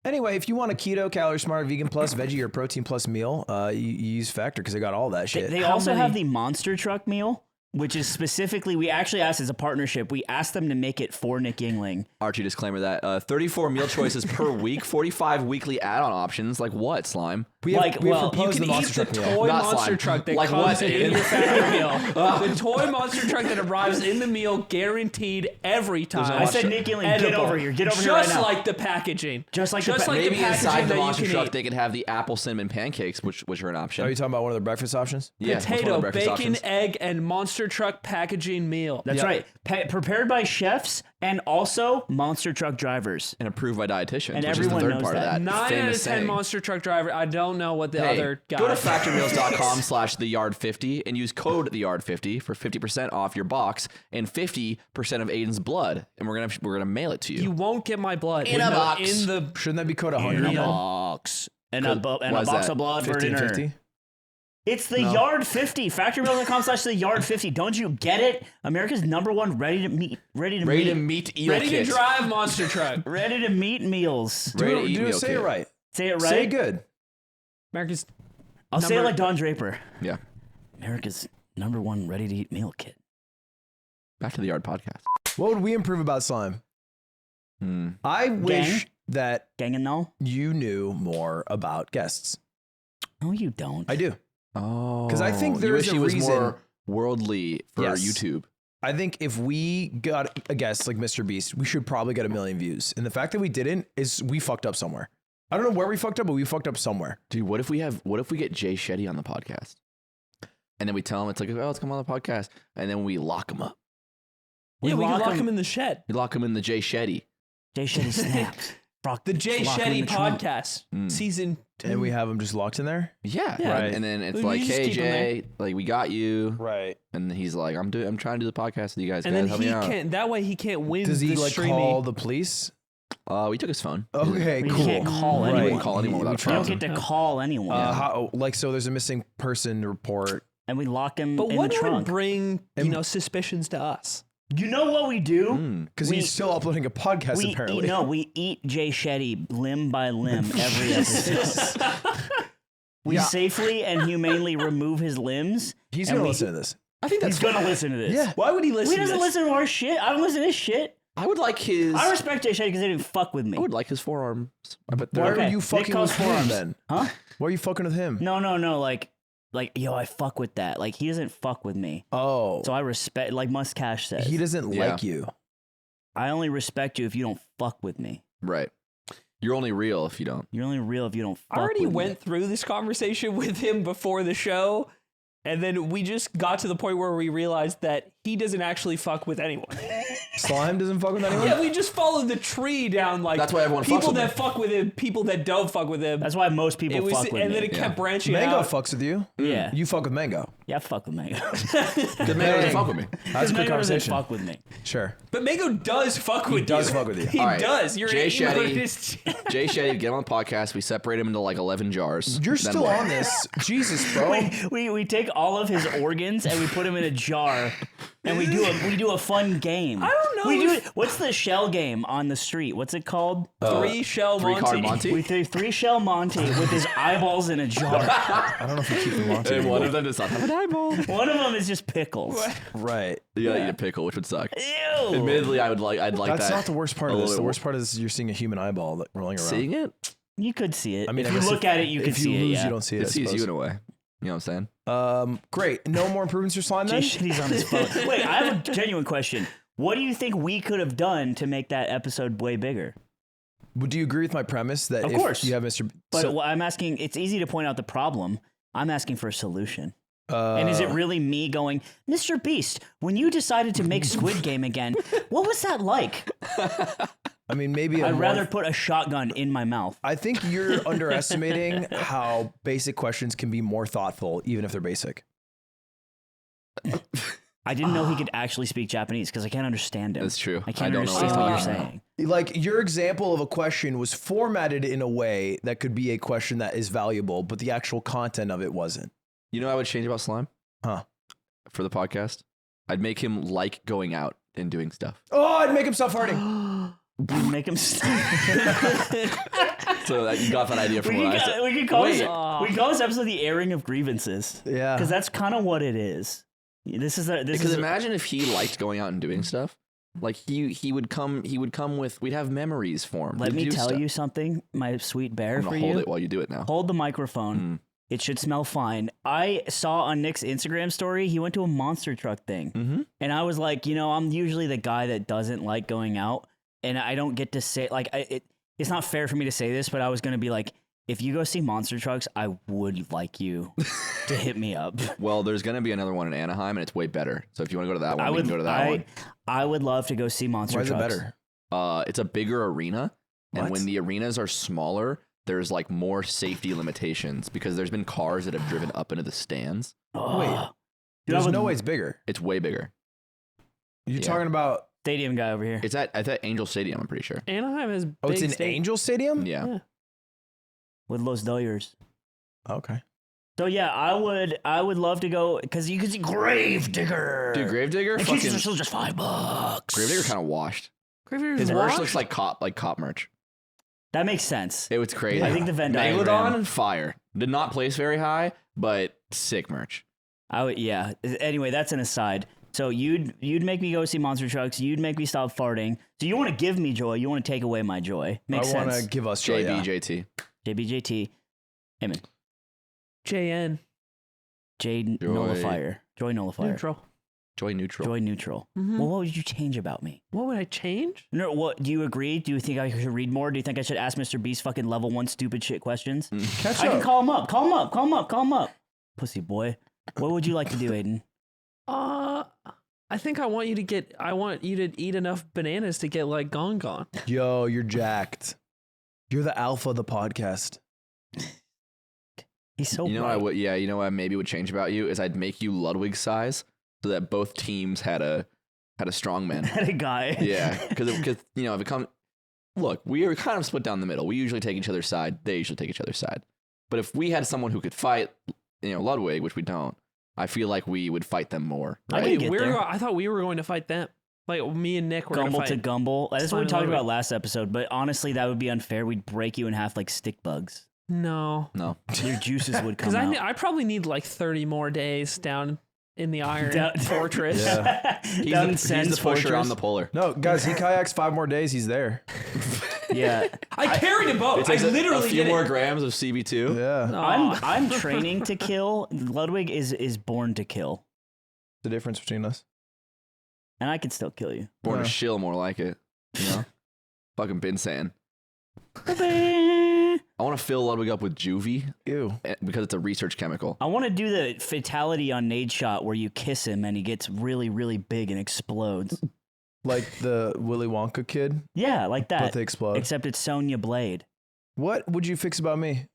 anyway, if you want a keto, calorie smart, vegan plus, veggie, or protein plus meal, you use Factor because they got all that shit. They How also many- have the monster truck meal, which is specifically, we actually asked as a partnership, we asked them to make it for Nick Yingling. Archie disclaimer that 34 meal choices per week, 45 weekly add-on options. Like what, Slime? we have, like, we have well, proposed You the can eat monster the truck meal. toy Not monster slime. truck that Like comes what, in Aiden? your Factor meal. The toy monster truck that arrives in the meal, guaranteed every time. I said, Nick Yingling, get Edible. over here. Get over here right Just now. like the packaging. Just like the the Maybe packaging inside the that you monster can truck eat. they could have the apple cinnamon pancakes, which are an option. Are you talking about one of the breakfast options? yeah, what's one of Potato, the breakfast bacon, options? egg, and monster monster truck packaging meal. That's right. Prepared by chefs and also monster truck drivers. And approved by dietitians, And which is the everyone third knows part that. of that. 9 out of 10 famous saying. monster truck driver. I don't know what the Hey, other guy. go to factorymeals.com/theyard50 and use code theyard50 for 50% off your box and 50% of Aiden's blood, and we're gonna mail it to you. You won't get my blood In a box. In the Shouldn't that be code 100? Box. And a Why is box that? of blood for dinner. 1550? It's the Yard 50. Factorymeals.com/the Yard 50. Don't you get it? America's #1 ready to meet eel ready kit. to drive monster truck. ready to meet meals. Ready to eat Do it, meal say kit. it right. Say it right. Say it good. America's I'll say it number- like Don Draper. Yeah. America's #1 ready to eat meal kit. Back to the Yard podcast. What would we improve about slime? Hmm. I wish that Gang and no? you knew more about guests. No, you don't. I do. Oh, Because I think there you is wish a he was reason- more worldly for Yes. YouTube. I think if we got a guest like Mr. Beast, we should probably get 1 million views. And the fact that we didn't is we fucked up somewhere. I don't know where we fucked up, but we fucked up somewhere. Dude, what if we get Jay Shetty on the podcast? And then we tell him, it's like, oh, let's come on the podcast. And then we lock him up. Yeah, we can lock lock him- him in the shed. We lock him in the Jay Shetty. Jay Shetty snaps. The Jay Lock him in Shetty the trunk. podcast, Mm. season 2. And we have him just locked in there? Yeah. Yeah. Right. And then it's We like, just hey, keep him Jay, like, we got you. Right. And he's like, I'm trying to do the podcast with you guys. and guys, then help he me out. can't. That way he can't win. Does he the like streamy. call the police? We took his phone. Okay, You cool. can't call Right. anyone. You wouldn't call anyone without We a You tried don't phone. get to call anyone. How, like, so there's a missing person report. And we lock him But in the what would trunk. bring suspicions to us? You know what we do? Because We- he's still uploading a podcast, We apparently. we eat Jay Shetty limb by limb every episode. We safely and humanely remove his limbs. He's and going to we- listen to this. I think He's gonna listen to this. Yeah. Why would he listen? He to doesn't this? listen to our shit. I don't listen to his shit. I would like his. I respect Jay Shetty because they didn't fuck with me. I would like his forearms. I bet Why they're- are you Nick fucking calls with him forearms. then? Huh? Why are you fucking with him? No. Like, yo, I fuck with that. Like, he doesn't fuck with me. Oh. So I respect, like Mustache says. He doesn't Yeah. like you. I only respect you if you don't fuck with me. Right. You're only real if you don't. You're only real if you don't fuck I already with went me. through this conversation with him before the show, and then we just got to the point where we realized that he doesn't actually fuck with anyone. Slime doesn't fuck with anyone? Yeah, we just followed the tree down like That's why everyone fucks people with that me. fuck with him, people that don't fuck with him. That's why most people It was, fuck with and me. then it kept branching Mango out. fucks with you. Yeah. You fuck with Mango. Yeah, fuck with Mango. Good man doesn't fuck with me. That's a good Mango doesn't conversation. fuck with me. Sure. But Mango does fuck with you. does fuck with you. He All right. does. You're Jay you're Shetty. just- Jay Shetty, get on the podcast. We separate him into like 11 jars. You're Then still what? on this. Jesus, bro. We take all of his organs and we put him in a jar, and we do a fun game. I don't know We do if- what's the shell game on the street? What's it called? three shell Three Monty. card Monty. We do 3 shell Monty with his eyeballs in a jar. I don't know if you keep them on. And one of them does not have an eyeball. One of them is just pickles. Right. You gotta eat a pickle, which would suck. Ew. Admittedly, I'd like That's that. not the worst part a of this. little The bit worst part is you're seeing a human eyeball that rolling around. Seeing it, You could see it. I mean, if I you guess look at it, you could if you see it. lose, Yeah. you don't see it. it I sees you suppose. in a way. You know what I'm saying? Great. No more improvements for slime then? Jay Shetty's on his phone. Wait, I have a genuine question. What do you think we could have done to make that episode way bigger? Would you agree with my premise that Of if course. you have Mr. But so, what I'm asking, it's easy to point out the problem. I'm asking for a solution. And is it really me going, Mr. Beast, when you decided to make Squid Game again, what was that like? I mean, maybe I'd rather put a shotgun in my mouth. I think you're underestimating how basic questions can be more thoughtful, even if they're basic. I didn't know he could actually speak Japanese because I can't understand him. That's true. I can't I don't know understand what what you're he's talking saying. Like your example of a question was formatted in a way that could be a question that is valuable, but the actual content of it wasn't. You know what I would change about Slime? Huh. For the podcast? I'd make him like going out and doing stuff. Oh, I'd make him stop farting. You make him. So that you got that idea from we what I said. could call this. Wait. We could call this episode the airing of grievances. Yeah. Because that's kind of what it is. This is Because imagine if he liked going out and doing stuff. Like he would come with, we'd have memories for him. Let We'd me do tell stuff. you something, my sweet bear, I'm for gonna hold you. it while you do it now. Hold the microphone. It should smell fine. I saw on Nick's Instagram story, he went to a monster truck thing. Mm-hmm. And I was like, I'm usually the guy that doesn't like going out. And I don't get to say, like, it's not fair for me to say this, but I was going to be like, if you go see Monster Trucks, I would like you to hit me up. Well, there's gonna be another one in Anaheim, and it's way better. So if you want to go to that one, we can go to that one. I would love to go see Monster Why is it Trucks. better? It's a bigger arena, and What? when the arenas are smaller, there's like more safety limitations because there's been cars that have driven up into the stands. Oh. Wait. Dude, I There's would- no way it's bigger. It's way bigger. You're Yeah. talking about? Stadium guy over here. It's at Angel Stadium, I'm pretty sure. Anaheim has big Oh, it's in state- Angel Stadium. Yeah. With Los Dodgers. Okay. So yeah, I would love to go because you can see Gravedigger. Dude, Gravedigger, And fucking tickets are still just $5. Gravedigger kind of washed. Gravedigger's His merch washed? looks like cop merch. That makes sense. It was crazy. I think the Venn Megalodon, diagram. fire. Did not place very high, but sick merch. I would, yeah. Anyway, that's an aside. So you'd make me go see Monster Trucks. You'd make me stop farting. So you want to give me joy. You want to take away my joy. Makes I want sense. to give us joy. Yeah. JBJT. JBJT. Amen. JN. Jade Joy. Nullifier. Joy Nullifier. Neutral. Joy neutral. Joy Neutral. Mhm. Well, what would you change about me? What would I change? No, what do you agree? Do you think I should read more? Do you think I should ask Mr. Beast fucking level 1 stupid shit questions? Catch I can up. call him up. Call him up. Call him up. Call him up. Pussy boy. What would you like to do, Aiden? I think I want you to eat enough bananas to get like gongon. Yo, you're jacked. You're the alpha of the podcast. He's so You know bright. what I would, yeah, you know what I maybe would change about you is I'd make you Ludwig size so that both teams had a strong man. Had a guy. Yeah, because you know if it comes, look, we are kind of split down the middle. We usually take each other's side. They usually take each other's side. But if we had someone who could fight, you know, Ludwig, which we don't, I feel like we would fight them more. I Right? can get there. I thought we were going to fight them. Like me and Nick were going Gumble to to fight. gumble. That's what we Fine, talked Ludwig. about last episode. But honestly, that would be unfair. We'd break you in half like stick bugs. No, No, Your juices would come because out. I probably need like 30 more days down in the Iron Down- Fortress. Yeah. he's the pusher on the polar. No, guys, he kayaks 5 more days. He's there. Yeah. I carried a boat. It I takes literally a few did more it. grams of CB2. Yeah. Aw. I'm training to kill. Ludwig is born to kill. The difference between us. And I can still kill you. Born Yeah. to shill, more like it. You know, fucking been saying. I I want to fill Ludwig up with juvie Ew. because it's a research chemical. want to do the fatality on Nade Shot where you kiss him and he gets really, really big and explodes. Like the Willy Wonka kid, Yeah, like but that. they explode. Except it's Sonya Blade. What would you fix about me?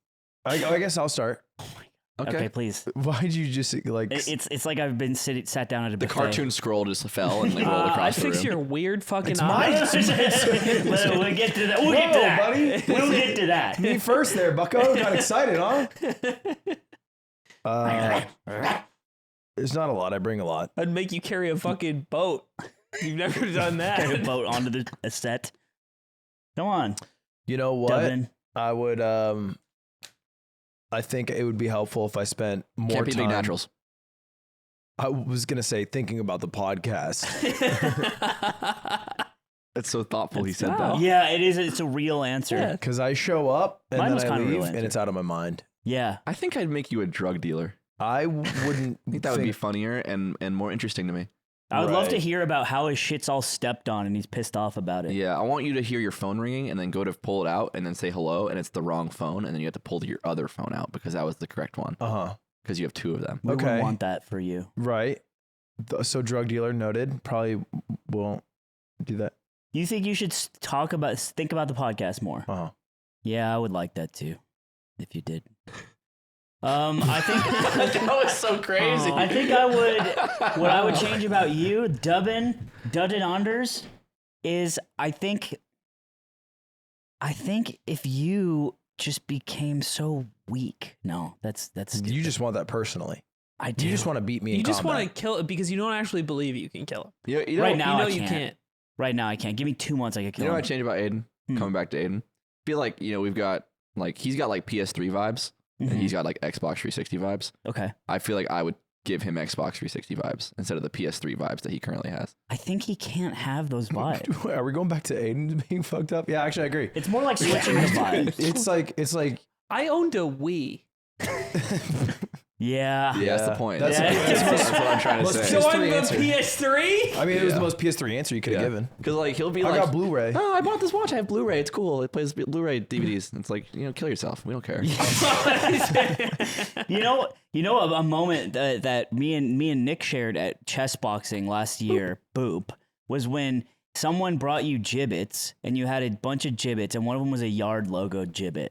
I guess I'll start. Okay, please. Why'd you just like? It's like I've been sat down at a The buffet. cartoon scroll just fell and like rolled I across the fix room. your weird fucking It's eyes. mine. We'll get to that. We'll get to Whoa, that. buddy. We'll get to that. Me first there, Bucko. Got excited, huh? There's not a lot. I bring a lot. I'd make you carry a fucking boat. You've never done Carry a that. boat onto a set. Come on, You know what? Dublin. I would. I think it would be helpful if I spent more Can't be time. big naturals. I was gonna say thinking about the podcast. That's so thoughtful. He said Wow. that. Yeah, it is. It's a real answer. Yeah. Because I show up and Mine was then I kinda real leave answer. and it's out of my mind. Yeah. I think I'd make you a drug dealer. I wouldn't I think that would be funnier and more interesting to me. I would love to Right. hear about how his shit's all stepped on and he's pissed off about it. Yeah, I want you to hear your phone ringing and then go to pull it out and then say hello and it's the wrong phone and then you have to pull your other phone out because that was the correct one Uh-huh. because you have two of them. We Okay. wouldn't want that for you. Right. So drug dealer noted. Probably won't do that. You think you should think about the podcast more? Uh-huh. Yeah, I would like that too. If you did. I think That was so crazy. I think I would. What I would change about you, Dudden Anders, is I think if you just became so weak. No, that's stupid. You just want that personally. I do. You just want to beat me You in just combat. want to kill it because you don't actually believe you can kill him. You know, Right now, you know I you can't. can't. Right now, I can't. Give me 2 months, I could kill You know what I him. changed about Aiden? Coming back to Aiden. I feel like, we've got, he's got like PS3 vibes and Mhm. he's got like Xbox 360 vibes. Okay. I feel like I would give him Xbox 360 vibes instead of the PS3 vibes that he currently has. I think he can't have those vibes. Are we going back to Aiden being fucked up? Yeah, actually, I agree. It's more like switching the vibes. It's like I owned a Wii. Yeah. Yeah, that's the point. That's That's what I'm trying to Let's say. So I'm PS3 the answer. PS3. I mean, it was Yeah. the most PS3 answer you could have given. Because like he'll be I like, got Blu-ray. "Oh, I bought this watch. I have Blu-ray. It's cool. It plays Blu-ray DVDs." And it's like, kill yourself. We don't care. You know a moment that me and Nick shared at chess boxing last year, boop, was when someone brought you gibbets and you had a bunch of gibbets and one of them was a Yard logo gibbet.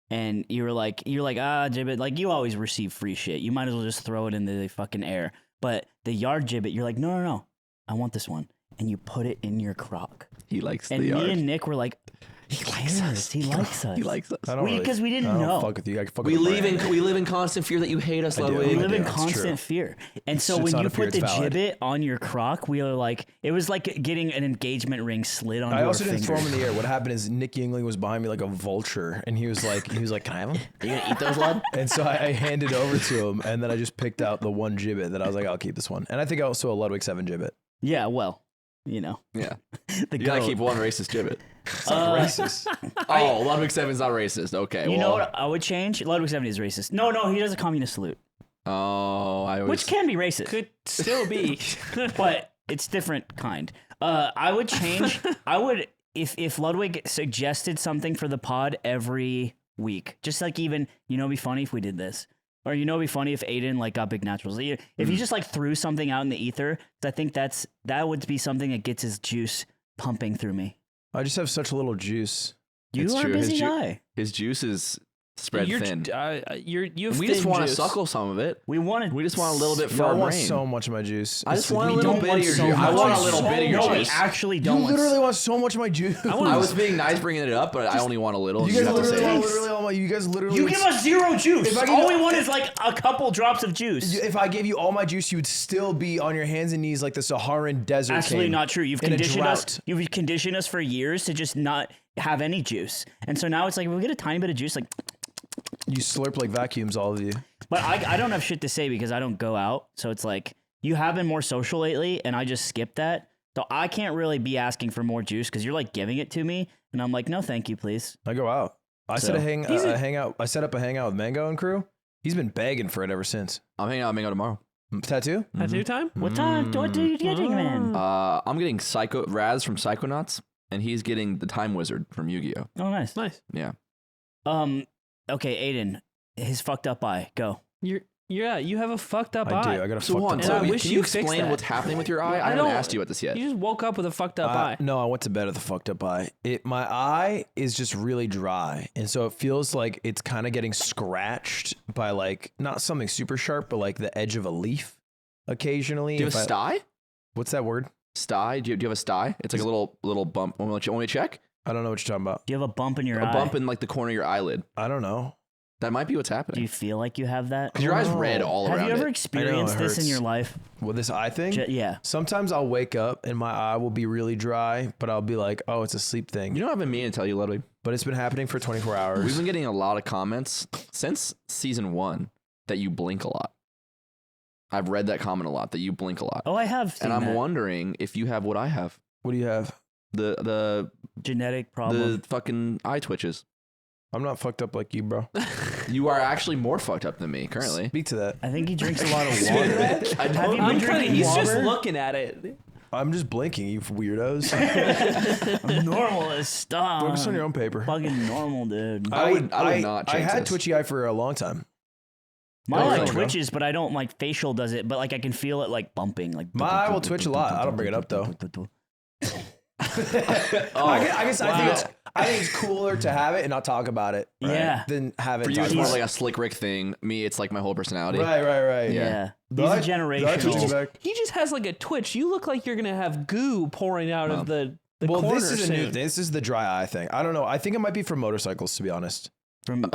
And you're like, gibbet, like you always receive free shit. You might as well just throw it into the fucking air. But the Yard gibbet, you're like, no, I want this one. And you put it in your crock. He likes And the me Yard. and Nick were like, he likes us. He likes us. He likes us. I don't really- Because we didn't I don't know. fuck with you. I fuck We with the live brand. in constant fear that you hate us, I do. Ludwig. We I live do, in that's constant true. fear. And so It's when not you a fear, put the it's valid. gibbet on your crock, we were like, it was like getting an engagement ring slid onto I our also didn't finger. throw him in the air. What happened is Nick Yingling was behind me like a vulture, and he was like, "Can I have him?" You gonna eat those, lad? And so I handed over to him, and then I just picked out the one gibbet that I was like, "I'll keep this one." And I think also a Ludwig 7 gibbet. Yeah, well, Yeah. the You gotta goat. keep one racist gibbet. It's not racist. Oh, Ludwig 7's not racist. Okay. You well, know what I would change? Ludwig 70 is racist. No, he does a communist salute, Oh, I always. which can be racist, Could still be. but it's different kind. I would change. I would if Ludwig suggested something for the pod every week, just like even it'd be funny if we did this. Or it'd be funny if Aiden like got big naturals. If he just like threw something out in the ether, I think that would be something that gets his juice pumping through me. I just have such little juice. You It's are true. a His busy ju- guy. His juice is spread You're, thin. you have We just thin want to juice. suckle some of it. We just want a little bit for Y'all our want brain. so much of my juice. I just It's- want a we little don't bit want of your so juice. I much. want a little bit of your No, we juice. actually You don't. want literally want so much of my juice. I was being nice bringing it up, but I only want a little. You You guys have to literally say want it. literally all my. You guys literally. You would- give us zero juice. If I give All you- we want is like a couple drops of juice. If I gave you all my juice, you would still be on your hands and knees like the Saharan desert. Absolutely king not true. You've in a conditioned us. drought. You've conditioned us for years to just not have any juice, and so now it's like we get a tiny bit of juice, like. You slurp like vacuums, all of you. But I don't have shit to say because I don't go out, so it's like you have been more social lately, and I just skipped that. So I can't really be asking for more juice because you're like giving it to me, and I'm like, no, thank you, please. I go out. I So- set a hangout. I set up a hangout with Mango and crew. He's been begging for it ever since. I'm hanging out with Mango tomorrow. Tattoo? Tattoo time? What time? What are you getting, man? I'm getting Raz from Psychonauts, and he's getting the Time Wizard from Yu-Gi-Oh. Oh, nice. Nice. Yeah. Okay, Aiden, his fucked up eye. Go. You have a fucked up I eye. do. I got a So fucked hold on. up And I So eye. wish can you you fixed explain that. what's happening with your eye? I don't- haven't asked you about this yet. You just woke up with a fucked up eye. No, I went to bed with a fucked up eye. My eye is just really dry, and so it feels like it's kind of getting scratched by like not something super sharp, but like the edge of a leaf occasionally. Do you have a sty? What's that word? Sty? Do you have a sty? It's like a little bump. Want me to check? I don't know what you're talking about. Do you have a bump in your A eye? bump in like the corner of your eyelid. I don't know. That might be what's Do happening. you feel like you have that? Because your eye's red Oh. all Have around you ever it. experienced this in hurts. your life? Well, this eye thing? Yeah. Sometimes I'll wake up and my eye will be really dry, but I'll be like, oh, it's a sleep thing. You know what I've been meaning to tell you, Ludwig? But it's been happening for 24 hours. We've been getting a lot of comments since season 1 that you blink a lot. I've read that comment a lot, that you blink a lot. Oh, I have seen and I'm that. wondering if you have what I have. What do you have? The Genetic problem. fucking eye twitches. I'm not fucked up like you, bro. You are actually more fucked up than me currently. Speak to that. I think he drinks a lot of water. Have you been I'm kind of. drinking He's just water? looking at it. I'm just blinking, you weirdos. Normal as stuff. Focus on your own paper. Fucking normal, dude. I would not I change had this. twitchy eye for a long time. My Oh, eye really? twitches, but I don't like facial does it, but like I can feel it like bumping. Like My eye will twitch a lot. I don't bring it up, though. Oh, I guess I think it's cooler to have it and not talk about it. right, Yeah. Than have it. For you, talk it's more about like a slick Rick thing. Me, it's like my whole personality. it. Right. Yeah. The These eye- are the eye generational. twitches back. He just has like a twitch. You look like you're gonna have goo pouring out of the Well, corner this is a new soon. thing. This is the dry eye thing. I don't know. I think it might be from motorcycles, to be honest. From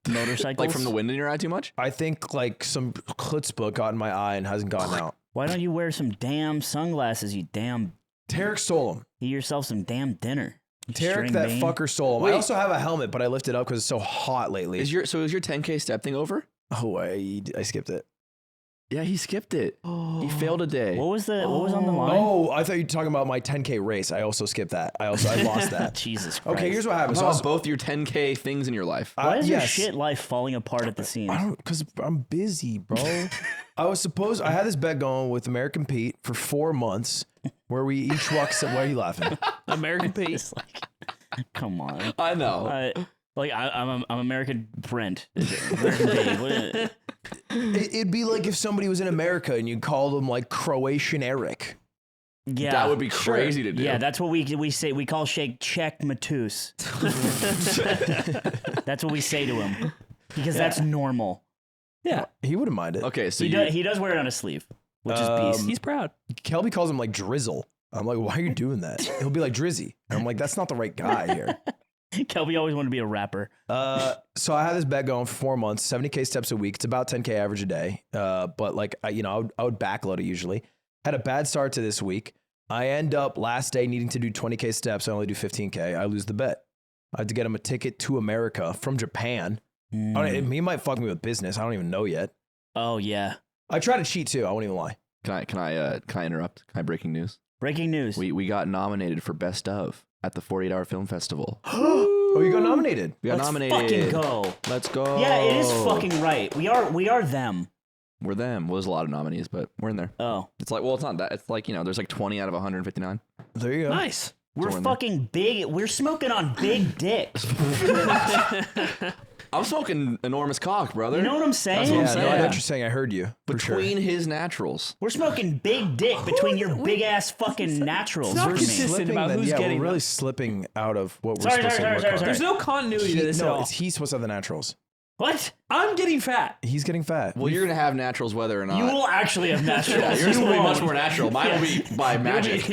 motorcycles. Like from the wind in your eye too much? I think like some chutzpah got in my eye and hasn't gotten out. Why don't you wear some damn sunglasses, you damn... Tarek stole them. Eat yourself some damn dinner. you Tarek, string that bean. fucker stole them. I Wait. also have a helmet, but I lifted it up because it's so hot lately. Is your 10K step thing over? Oh, I skipped it. Yeah, he skipped it. He failed a day. What was on the line? Oh, I thought you were talking about my 10K race. I also skipped that. I lost that. Jesus Christ. Okay, here's what happened. I'm So I talking was, about both your 10K things in your life. Why is your yes. shit life falling apart at the seams? Because I'm busy, bro. I had this bet going with American Pete for 4 months where we each walk. Why are you laughing? American Pete. It's like, come on. I know. I'm American Brent. American Dave. What is it? It'd be like if somebody was in America and you called them like Croatian Eric. Yeah, That would be crazy to do. Yeah, that's what we say. We call Shake Czech Matus. That's what we say to him because that's normal. Yeah, He wouldn't mind it. Okay, so He does wear it on his sleeve, which is beast. he's proud. Kelby calls him like Drizzle. I'm like, why are you doing that? He'll be like Drizzy. And I'm like, that's not the right guy here. Kelby always wanted to be a rapper. So I had this bet going for 4 months, 70K steps a week. It's about 10K average a day. But like, I would backload it usually. Had a bad start to this week. I end up last day needing to do 20K steps. I only do 15K. I lose the bet. I had to get him a ticket to America from Japan. He might fuck me with business. I don't even know yet. Oh yeah. I try to cheat too. I won't even lie. can I interrupt? Can I breaking news? Breaking news. We got nominated for Best of at the 48-hour film festival. Oh, you got nominated. We got Let's nominated. fucking go. Let's go. Yeah, it is fucking right. We are them. We're them. Well, there's a lot of nominees, but we're in there. Oh. It's like, well, it's not that. It's like, there's like 20 out of 159. There you go. Nice. We're we're in there. fucking big. We're smoking on big dicks. I'm smoking enormous cock, brother. You know what I'm saying? That's what I'm Yeah, no, I saying. know what you're saying. I heard you. For sure. Between his naturals. We're smoking big dick between your big ass fucking naturals. not for me. consistent about who's yeah, getting we're really them. slipping out of what we're Sorry, supposed sorry, to sorry, work on. sorry. There's no continuity to this at all. He's supposed to have the naturals. What? I'm getting fat. He's getting fat. Well, you're going to have naturals whether or not. You will actually have naturals. Yeah, yours will be won't. much more natural. Mine will be by magic.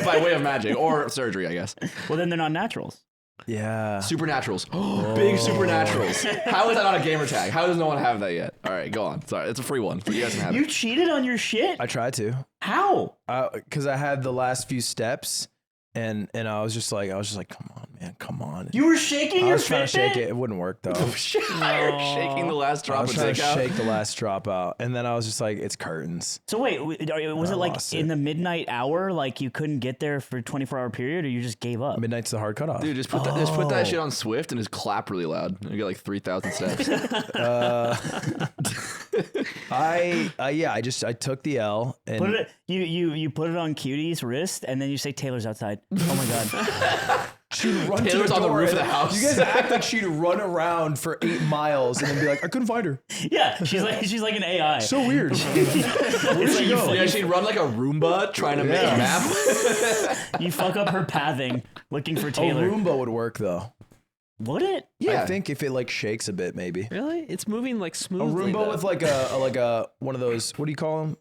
By way of magic. Or surgery, I guess. Well, then they're not naturals. Yeah. Supernaturals. Big supernaturals. How is that not a gamer tag? How does no one have that yet? All right, go on. Sorry, it's a free one. But you guys can have You it. cheated on your shit? I tried to. How? Because I had the last few steps and I was just like, come on, man, come on. You were shaking I your was trying to shake Fitbit? it. It wouldn't work though. You're shaking the last I drop was of trying dick to out. shake the last drop out. And then I was just like, it's curtains. So wait, was it like lost in it. the midnight hour, like you couldn't get there for a 24-hour period, or you just gave up? Midnight's the hard cutoff. Dude, just put that shit on Swift and just clap really loud. You get like 3,000 steps. I took the L and Put it, you put it on Cutie's wrist, and then you say Taylor's outside. Oh my god! she'd run Taylor's to the on the door roof of and the house. You guys act like she'd run around for 8 miles and then be like, I couldn't find her. Yeah, she's like an AI. So weird. It's like Yeah, she'd run like a Roomba trying to make a map. you fuck up her pathing, looking for A Taylor. Roomba would work though. Would it? Yeah. I think if it like shakes a bit, maybe. Really? It's moving like A smoothly. Roomba though. with like a one of those, what do you call them?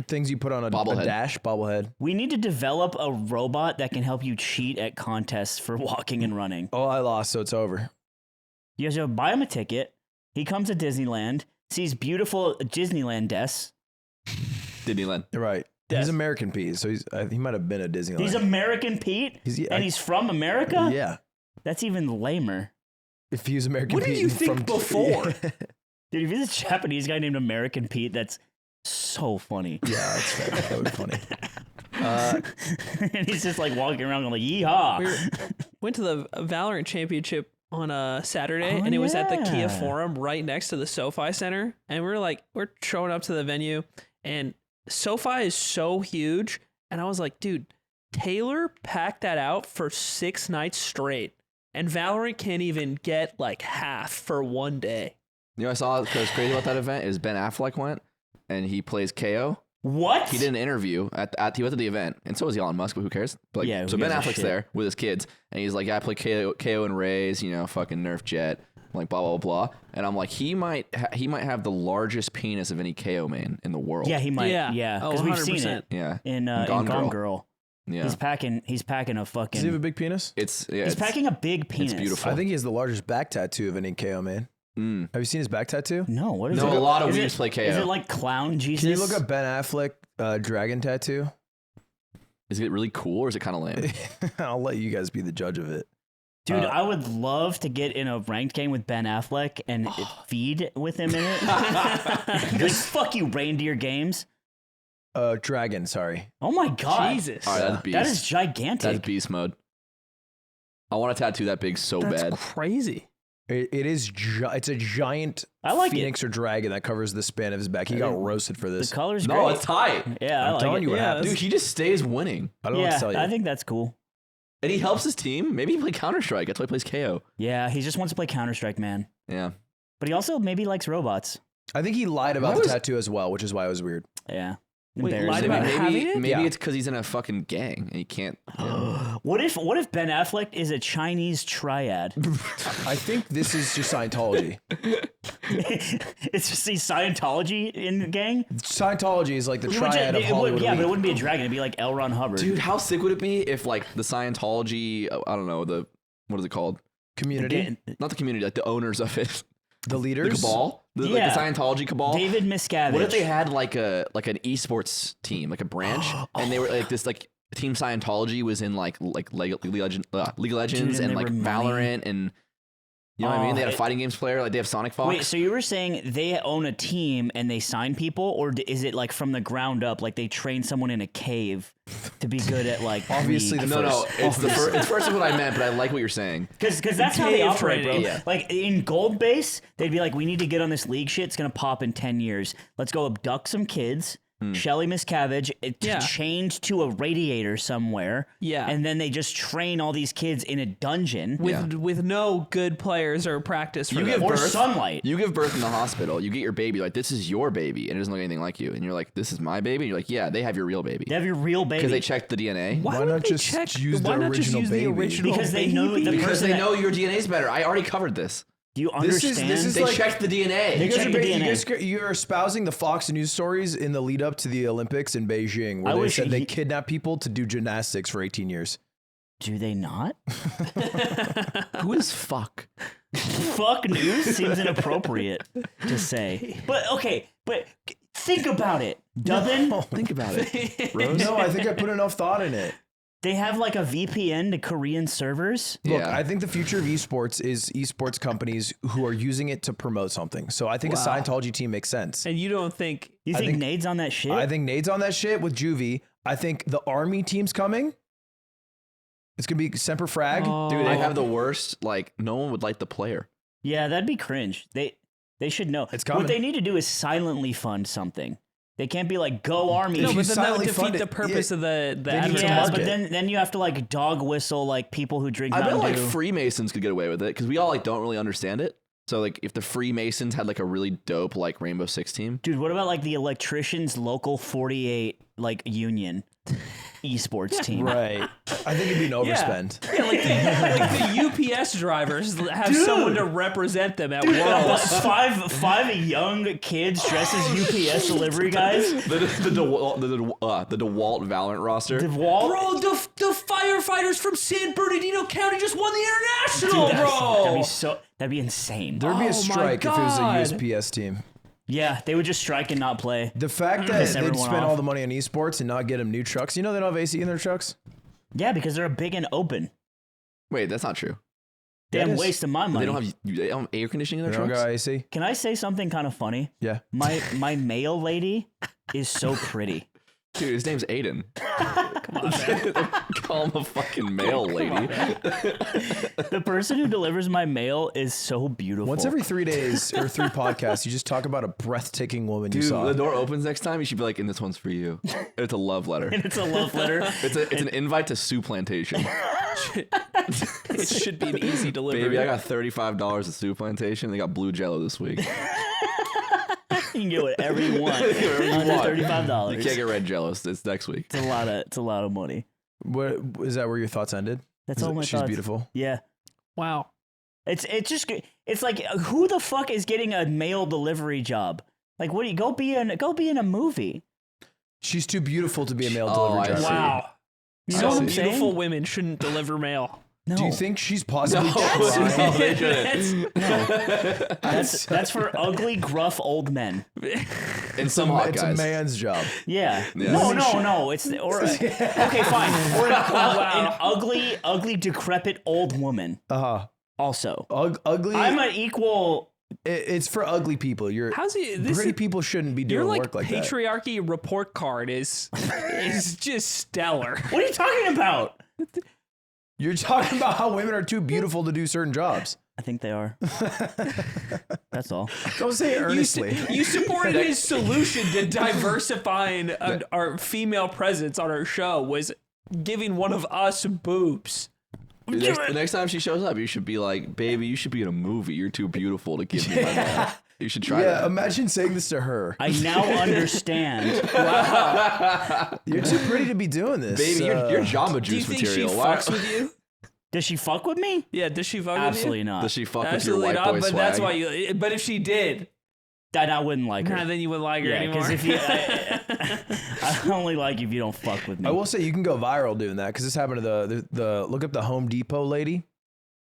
Things you put on a Bobblehead. dash, bobblehead. We need to develop a robot that can help you cheat at contests for walking and running. Oh, I lost, so it's over. You guys buy him a ticket. He comes to Disneyland, sees beautiful Disneyland desks. Disneyland. You're right. Yes. He's American Pete, so he might have been at Disneyland. He's American Pete, and he's from America? Yeah. That's even lamer. If he was American What Pete. did you think from before? Dude, if he's a Japanese guy named American Pete, that's so funny. Yeah, that's fair. That would be funny. And he's just like walking around going like, yeehaw. Went to the Valorant Championship on a Saturday, Oh, and it was at the Kia yeah. Forum right next to the SoFi Center. And we're showing up to the venue, and SoFi is so huge. And I was like, dude, Taylor packed that out for 6 nights straight. And Valorant can't even get like half for one day. You know, I saw what was crazy about that event is Ben Affleck went and he plays KO. What? He did an interview he went to the event, and so was Elon Musk, but who cares? But like, Yeah, who so Ben gives a Affleck's shit? there with his kids, and he's like, yeah, I play KO and Rays, fucking Nerf Jet, like blah blah blah. And I'm like, he might have the largest penis of any KO man in the world. Yeah, he might. Yeah. Yeah, Oh, because we've seen 100%. it yeah, in Gone Gone Girl. Girl. Yeah, He's packing a Does he have a fucking. big penis? He's packing a big penis. beautiful. I think he has the largest back tattoo of any KO man. Have you seen his back tattoo? No, what is it? No, a lot of Is weebs it- play KO. Is it like clown Jesus? Can you look up Ben Affleck dragon tattoo? Is it really cool or is it kind of lame? I'll let you guys be the judge of it. Dude, I would love to get in a ranked game with Ben Affleck and feed with him in it. Like, fuck you, reindeer games. Dragon, sorry. Oh my god. Jesus. All right, that's beast. That is gigantic. That's beast mode. I want to tattoo that big so That's bad. crazy. It's a giant I like phoenix or dragon that covers the span of his back. He got roasted for The this. color's No, great. it's tight. Yeah, I I'm like telling it. you what Yeah, happens. Dude, he just stays winning. I don't know what to tell you. I think that's cool. And he helps his team. Maybe he play Counter-Strike. That's why he plays KO. Yeah, he just wants to play Counter-Strike, man. Yeah. But he also maybe likes robots. I think he lied about the tattoo as well, which is why it was weird. Yeah. Wait, lied Embarrassing. about having it? Maybe Yeah. it's because he's in a fucking gang and he can't. What if Ben Affleck is a Chinese triad? I think this is just Scientology. It's just the Scientology in the gang? Scientology is like the It would triad of ju- it would- Hollywood. yeah, but it elite. wouldn't be a dragon. It'd be like L. Ron Hubbard. Dude, how sick would it be if like the Scientology, I don't know, what is it called? Community, Again, Not the community, like the owners of it. the The leaders. cabal? Like Yeah. the Scientology cabal? David Miscavige. What if they had like an esports team, like a branch, and they were like this like Team Scientology was in like League of Legends Dude, and and they like were money. Valorant and you know what I mean? They had a it- fighting games player, like they have Sonic Fox. Wait, so you were saying they own a team and they sign people, or is it like from the ground up, like they train someone in a cave to be good at like Obviously League? the no, first. it's the first. It's first is what I meant, but I like what you're saying. Because that's how they Cave operate, bro. training. Yeah. Like in Gold Base, they'd be like, we need to get on this league shit. It's going to pop in 10 years. Let's go abduct some kids. Shelly Miscavige Yeah. chained to a radiator somewhere. Yeah. And then they just train all these kids in a dungeon. With no good players or practice for You them. give Or birth. sunlight. You give birth in the hospital. You get your baby. Like this is your baby, and it doesn't look anything like you. And you're like, this is my baby. And you're like, yeah, they have your real baby They have your real baby. because they checked the DNA. Why would not they just check- use the why not just original use baby? the original Because they know baby? the Because person they that- know your DNA is better. I already covered this. Do you This is- understand? this is They like- checked the DNA. They check the DNA. You're espousing the Fox News stories in the lead up to the Olympics in Beijing, where I they wish said they he- kidnapped people to do gymnastics for 18 years. Do they not? Who is fuck? Fuck news seems inappropriate to say. But okay, but think about it. Dubbin, Think about it. Rose? No, I think I put enough thought in it. they have like a VPN to Korean servers. Look, Yeah. I think the future of esports is esports companies who are using it to promote something. So I think a Scientology team makes sense. And you don't think You I think think- Nade's on that shit? I think Nade's on that shit with Juvie. I think the army team's coming. It's gonna be Semper Frag. Dude, they have the worst. Like, no one would like the player. yeah, that'd be cringe. They should know. It's coming. What they need to do is silently fund something. They can't be like, go army. no, you but then that would silently defeat fund the it, purpose of the need to advertisement. yeah, market. but then you have to like dog whistle like people who drink I bet Mountain like Dew. Freemasons could get away with it because we all like don't really understand it. So like if the Freemasons had like a really dope like Rainbow Six team, Dude, what about like the electricians local 48 like union esports team? Right. I think it'd be an overspend. Yeah, like the UPS drivers have someone to represent them at Worlds. Five young kids dressed as UPS delivery guys. the DeWalt Valorant roster. DeWalt. Bro, the firefighters from San Bernardino County just won the international, bro. That'd be insane. There'd be Oh a my strike if it God. was a USPS team. Yeah, they would just strike and not play. The fact that Piss they'd everyone spend off. all the money on esports and not get them new trucks. You know they don't have AC in their trucks? Yeah, because they're big and open. Wait, that's not true. Damn is. waste of my money. They don't have air conditioning in They their don't trucks. got AC? Can I say something kind of funny? Yeah. My mail lady is so pretty. Dude, his name's Aiden. Come on, man. Call him a fucking mail lady. The person who delivers my mail is so beautiful. Once every 3 days or 3 podcasts, you just talk about a breathtaking woman you Dude, saw. the door opens next time. You should be like, and this one's for you. It's a love letter. It's a love letter. It's an invite to Sioux Plantation. It should be an easy delivery. Baby, I got $35 at Sioux Plantation. They got blue Jello this week. You can get whatever you want. Whatever you Under want. $35. You can't get red Jello. It's next week. It's a lot of money. What, is that where your thoughts ended? That's Is all it- my She's thoughts. beautiful. Yeah. Wow. It's like who the fuck is getting a mail delivery job? Like what do you go be in a movie? She's too beautiful to be a mail Oh, delivery I driver. see. Wow. You know So what I'm beautiful saying? women shouldn't deliver mail. No. Do you think she's possibly No, trying? they shouldn't. That's for ugly, gruff old men. And some hot It's guys. a man's job. Yeah. Yeah. No. It's okay, fine. Or an ugly, decrepit old woman. Also, Ugly. I'm an equal. It's for ugly people. How's he? This Pretty is, people shouldn't be your doing like work like that. patriarchy report card is just stellar. What are you talking about? You're talking about how women are too beautiful to do certain jobs. I think they are. That's all. Don't say it earnestly. You supported his solution to diversifying our female presence on our show was giving one of us boobs. The next time she shows up, you should be like, baby, you should be in a movie. You're too beautiful to give me my man. You should try Yeah, that. imagine saying this to her. I now understand. You're too pretty to be doing this. Baby, you're Jamba Do you Juice think material. she Why- fucks with you? Does she fuck with me? Yeah, does she fuck Absolutely with you? not. Does she fuck Absolutely with your not, white boy but swag? that's why you. But if she did, That I wouldn't like her. then you wouldn't like her Yeah, anymore. because if you, I only like you if you don't fuck with me. I will say you can go viral doing that because this happened to the look up the Home Depot lady.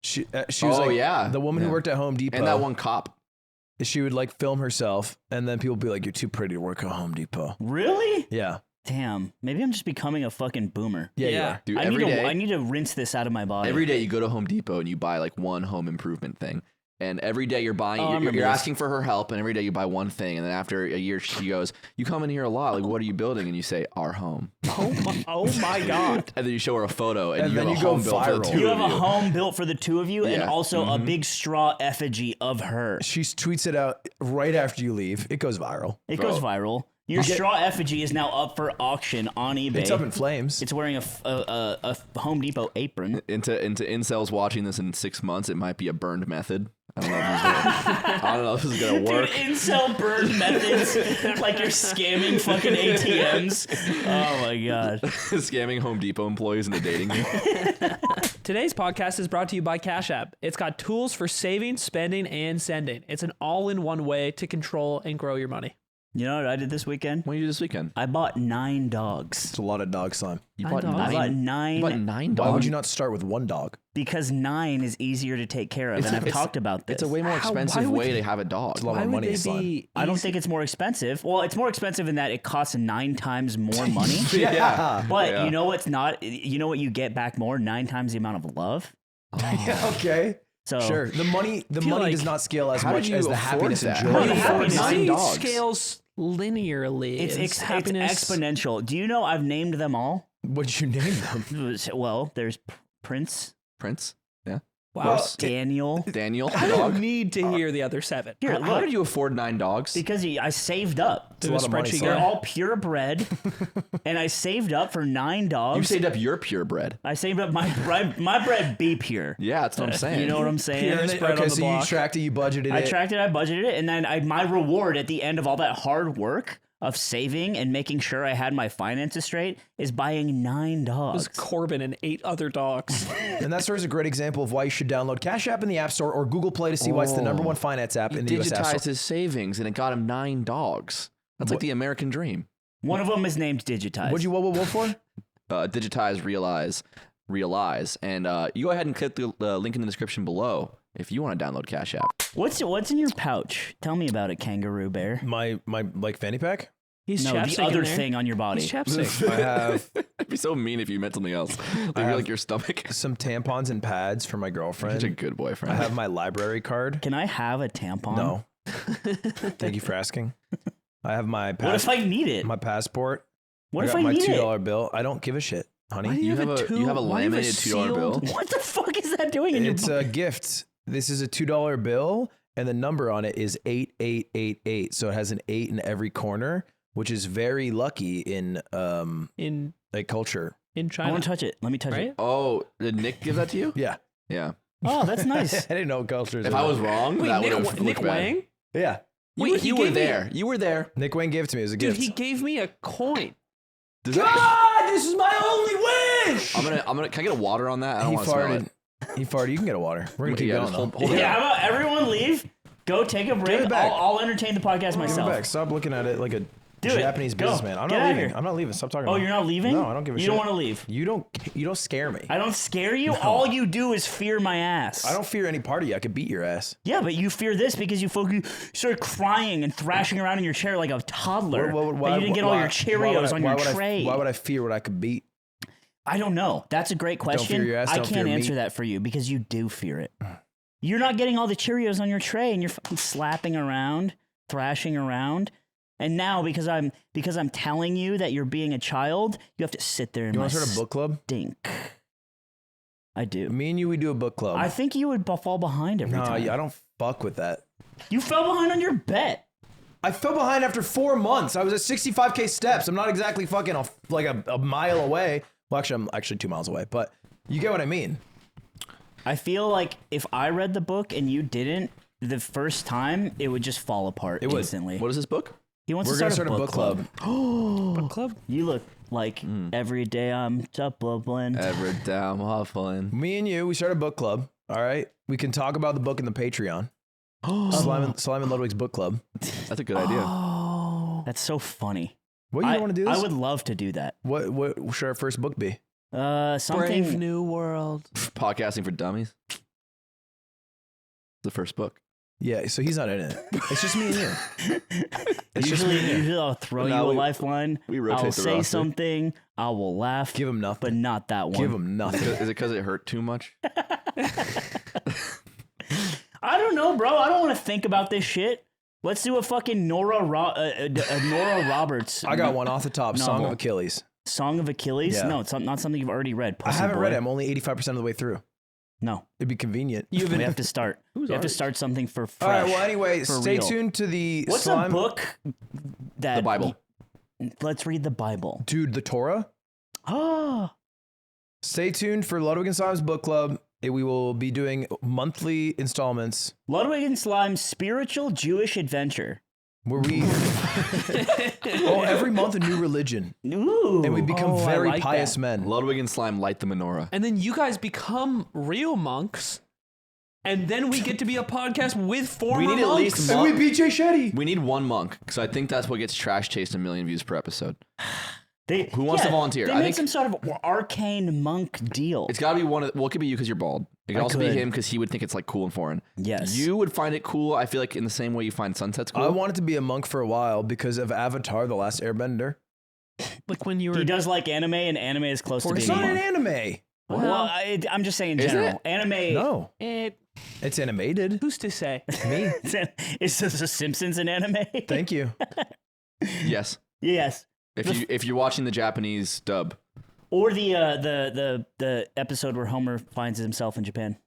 She was Oh, like yeah. the woman who Yeah. worked at Home Depot. And that one cop. She would like film herself, and then people would be like, "You're too pretty to work at Home Depot." Really? Yeah, Damn. Maybe I'm just becoming a fucking boomer. yeah, you Yeah. are. Dude, I need to rinse this out of my body. Every day you go to Home Depot and you buy like one home improvement thing. And every day you're buying, Oh, I you're remember this. asking for her help, and every day you buy one thing. And then after a year, she goes, "You come in here a lot. Like, what are you building?" And you say, "Our home." oh my god. And then you show her a photo, and, And you then have a you go home built for the viral. two You of have you. a home built for the two of you, and Yeah. also a big straw effigy of her. She tweets it out right after you leave. It goes viral. It Bro. goes viral. Your straw effigy is now up for auction on eBay. It's up in flames. It's wearing a Home Depot apron. Into incels watching this in 6 months, it might be a burned method. I don't know if this is gonna work. Dude, incel burn methods, like you're scamming fucking ATMs. Oh my god. Scamming Home Depot employees into dating you. Today's podcast is brought to you by Cash App. It's got tools for saving, spending, and sending. It's an all-in-one way to control and grow your money. You know what I did this weekend? What did you do this weekend? I bought 9 dogs. It's a lot of dog slime. You Nine bought dogs. I bought 9. You 9 bought 9 dogs. Why would you not start with one dog? because 9 is easier to take care of, and I've talked about this. It's a way more Why expensive would way to have a dog. It's a lot Why more would money. they Slime. be? I don't think it's more expensive. Well, it's more expensive in that it costs 9 times more money. Yeah. But Yeah. you know what's not? You know what you get back more? 9 times the amount of love. Okay. So Sure. The money like- does not scale as How did much you as the afford happiness that? and How joy. did of you having afford nine nine dogs. dogs? Scales linearly. it's happiness. exponential. Do you know I've named them all? What'd you name them? Well, there's Prince, Prince? Yeah. Wow. Daniel. Daniel? I the don't dog? need to hear the other 7. Here, How look, did you afford 9 dogs? because I saved up. It's a lot of money. spreadsheet Slime. They're all purebred, and I saved up for 9 dogs. You saved up your purebred. I saved up my bread be pure. Yeah, that's what I'm saying. You know what I'm saying? Purest bread Okay, on the so block. you tracked it, you budgeted I it. tracked it, I budgeted it, and then my reward at the end of all that hard work of saving and making sure I had my finances straight is buying 9 It dogs. was Corbin and 8 other dogs. And that story is a great example of why you should download Cash App in the App Store or Google Play to see why it's the #1 finance app He in the US App digitized Store. his savings and it got him 9 dogs. That's like the American dream. One of them is named Digitized. What'd you what for? Digitize, realize. And you go ahead and click the link in the description below if you want to download Cash App. What's in your pouch? Tell me about it, Kangaroo Bear. My like fanny pack? He's No, chapstick the other in there. thing on your body. He's chapstick. I have It'd be so mean if you meant something else. Like your stomach. some tampons and pads for my Such a girlfriend. good I boyfriend. have my library card. Can I have a tampon? No. Thank you for asking. I have my What if I need it? my passport. What I if got I my need $2 bill. I don't give a shit, honey. Why do you have a a two- you have a why do you have a laminated $2 bill. sealed- it? What the fuck is that doing in your It's a gift. This is a $2 bill, and the number on it is 8888. So it has an 8 in every corner, which is very lucky in in like culture. in I China. want to touch it. Let me touch Right? it. Oh, did Nick give that to you? Yeah. Yeah. Oh, that's nice. I didn't know cultures. If I was wrong, Wait, that would Nick, have Nick looked bad. Wang? Yeah. Wait, he You were gave me- there. You were there. Nick Wayne gave it to me as a Dude, gift. he gave me a coin. Does that- God, this is my only wish. I'm gonna. Can I get a water on that? I don't He want to smell farted. it. He farted. You can get a water. We're gonna keep Yeah, going. just Though. hold it Yeah, up. how about everyone leave? Go take a break. it back. I'll entertain the podcast Give it myself. back. Stop looking at it like a Do it. Japanese Go. businessman. I'm Get not out of leaving. here. I'm not leaving. Stop talking. Oh, about you're it. not leaving? No, I don't give a shit. You don't want to leave. You don't scare me. I don't scare you. All you do is fear my ass. I don't fear any part of you. I could beat your ass. Yeah, but you fear this because you start crying and thrashing around in your chair like a toddler. Why- and you didn't get all your Cheerios on your would tray. why would I fear what I could beat? I don't know. That's a great question. fear your ass, I don't fear can't me. answer that for you because you do fear it. You're not getting all the Cheerios on your tray and you're fucking slapping around, thrashing around. And now because I'm telling you that you're being a child, you have to sit there and You want to start a book club? stink. I do. Me and you, we do a book club. I think you would fall behind every no, time. I don't fuck with that. You fell behind on your bet. I fell behind after 4 months. I was at 65K steps. I'm not exactly fucking a mile away. Well, actually, I'm actually 2 miles away, but you get what I mean. I feel like if I read the book and you didn't, the first time, it would just fall apart It would. instantly. What is this book? He wants We're to going to start start a book club. Book club. You look like every day I'm bubbling. Every damn huffling. Me and you, we start a book club. All right. We can talk about the book in the Patreon. Slime and Ludwig's book club. That's a good idea. Oh, that's so funny. What you want to do this? I would love to do that. What should our first book be? Something. Brave New World. Podcasting for dummies. The first book. Yeah, so he's not in it. It's just me and you. It's just me and you. Usually I'll throw No, you a we- lifeline. we rotate I'll the say roster. something. I will laugh. Give him but nothing. not that one. Give him nothing. Is it because it hurt too much? I don't know, bro. I don't want to think about this shit. Let's do a fucking Nora Roberts. I got one off the top. Song of Achilles. Song of Achilles? Yeah. No, it's not something you've already read. I Pussy haven't boy. read it. I'm only 85% of the way through. No. It'd be convenient. We have to start. We have to start something for fresh. All right. Well, anyway, for stay real. tuned to the What's slime. a book that... The Bible. Let's read the Bible. Dude, the Torah. Oh. Stay tuned for Ludwig and Slime's book club. We will be doing monthly installments Ludwig and Slime's Spiritual Jewish Adventure. where we every month a new religion, Ooh. and we become I very like pious that. men. Ludwig and Slime light the menorah. And then you guys become real monks. And then we get to be a podcast with former We need at monks. least And we beat Jay Shetty. We need one monk, because I think that's what gets trash chased a million views per episode. Who wants to volunteer? They I make think- some sort of arcane monk deal. It's got to be one of. Well, it could be you because you're bald. It could also be could. him because he would think it's like cool and foreign. Yes. You would find it cool. I feel like in the same way you find sunsets cool. I wanted to be a monk for a while because of Avatar: The Last Airbender. Like when you were... He does like anime, and anime is close to It's being not a an monk. anime. Well, I'm just saying in Is general. it? Anime. No, Eh, it's animated. who's to say? Me. Is this The Simpsons an anime? Thank you. Yes. Yes. If you're watching the Japanese dub, Or the episode where Homer finds himself in Japan.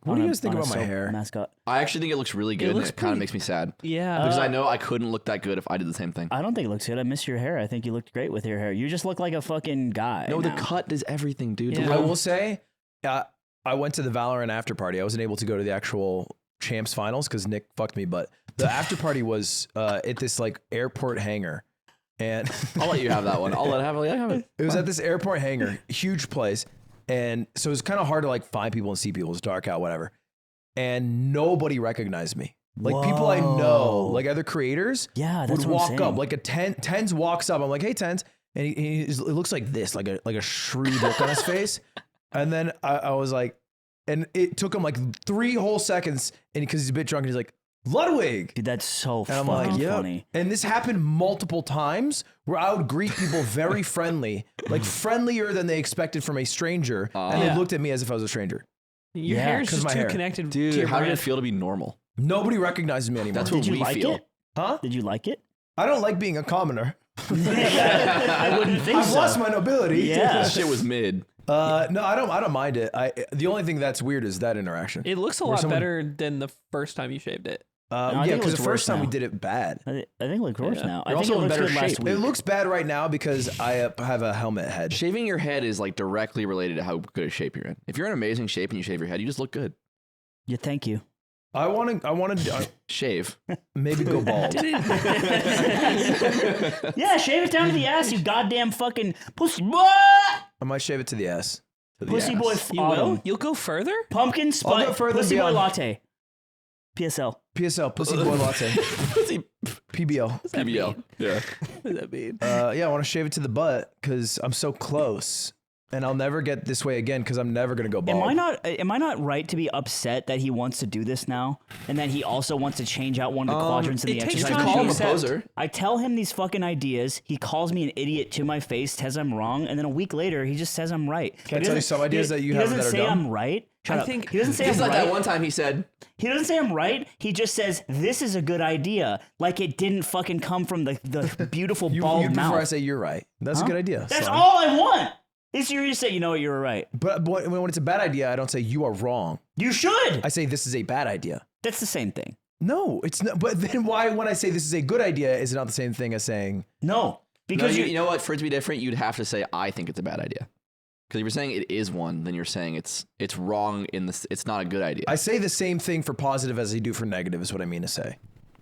What on do you a- guys think on a about my soap hair? mascot? I actually think it looks really good. looks And it kind of pretty- makes me sad Yeah. because I know I couldn't look that good if I did the same thing. I don't think it looks good. I miss your hair. I think you looked great with your hair. You just look like a fucking guy. No, the now. cut is everything, dude. Yeah. I will say, I went to the Valorant after party. I wasn't able to go to the actual champs finals because Nick fucked me. But the after party was at this like airport hangar, and I'll let you have that one. I'll let have it. it was at this airport hangar, huge place, and so it was kind of hard to like find people and see people. It was dark out, whatever, and nobody recognized me. Like people I know, Whoa. like other creators, Yeah, that's would what I'm walk saying. up. Like a Tens walks up. I'm like, hey Tens, and it looks like this, like a shrewd look on his face. And then I was like, and it took him like 3 whole seconds, and because he's a bit drunk, and he's like, Ludwig. Dude, that's so And I'm fucking like, yeah. funny. And this happened multiple times where I would greet people very friendly, like friendlier than they expected from a stranger. And they Yeah. looked at me as if I was a stranger. Your Yeah, hair is 'cause just my too hair. connected to Dude, your how did it brand. feel to be normal? Nobody recognizes me anymore. That's what Did you we like feel. it? Huh? Did you like it? I don't like being a commoner. I wouldn't think I've so. lost my nobility. Yeah. This shit was mid. No, I don't mind it. The only thing that's weird is that interaction. It looks a Where lot someone- better than the first time you shaved it. I Yeah, think it because the looks first worse time we now. did it bad. I think it looks worse now. I You're think it also in looks better good last shape. week. It looks bad right now because I have a helmet head. Shaving your head is like directly related to how good a shape you're in. If you're in amazing shape and you shave your head, you just look good. Yeah, thank you. I want to Shave. maybe go bald. Yeah, shave it down to the ass, you goddamn fucking pussy boy. I might shave it to the ass. Pussy boy. You will? You'll go further? Pumpkin I'll spice. go further Pussy boy beyond. latte. PSL. PSL, pussy boy latte. PBL. PBL. Yeah. What does that mean? Yeah, I want to shave it to the butt because I'm so close. And I'll never get this way again because I'm never going to go bald. Am I not right to be upset that he wants to do this now? And that he also wants to change out one of the quadrants in the it takes exercise time to Call him a machine? accept. poser. I tell him these fucking ideas. He calls me an idiot to my face, says I'm wrong, and then a week later he just says I'm right. Can I He tell you doesn't- some ideas that you have that He are doesn't say dumb? I'm right. Shut I up. think- He doesn't say It's I'm like right. that one time he said, He doesn't say I'm right. He just says this is a good idea, like it didn't fucking come from the beautiful bald You'd mouth. prefer I say you're right. That's a good idea. That's son. all I want. Is you just say, you know what, you were right. But when it's a bad idea, I don't say you are wrong. You should. I say this is a bad idea. That's the same thing. No, it's not. But then why, when I say this is a good idea, is it not the same thing as saying? No, no, because you know what? For it to be different, you'd have to say, I think it's a bad idea. Because if you're saying it is one, then you're saying it's wrong in this. It's not a good idea. I say the same thing for positive as I do for negative. Is what I mean to say.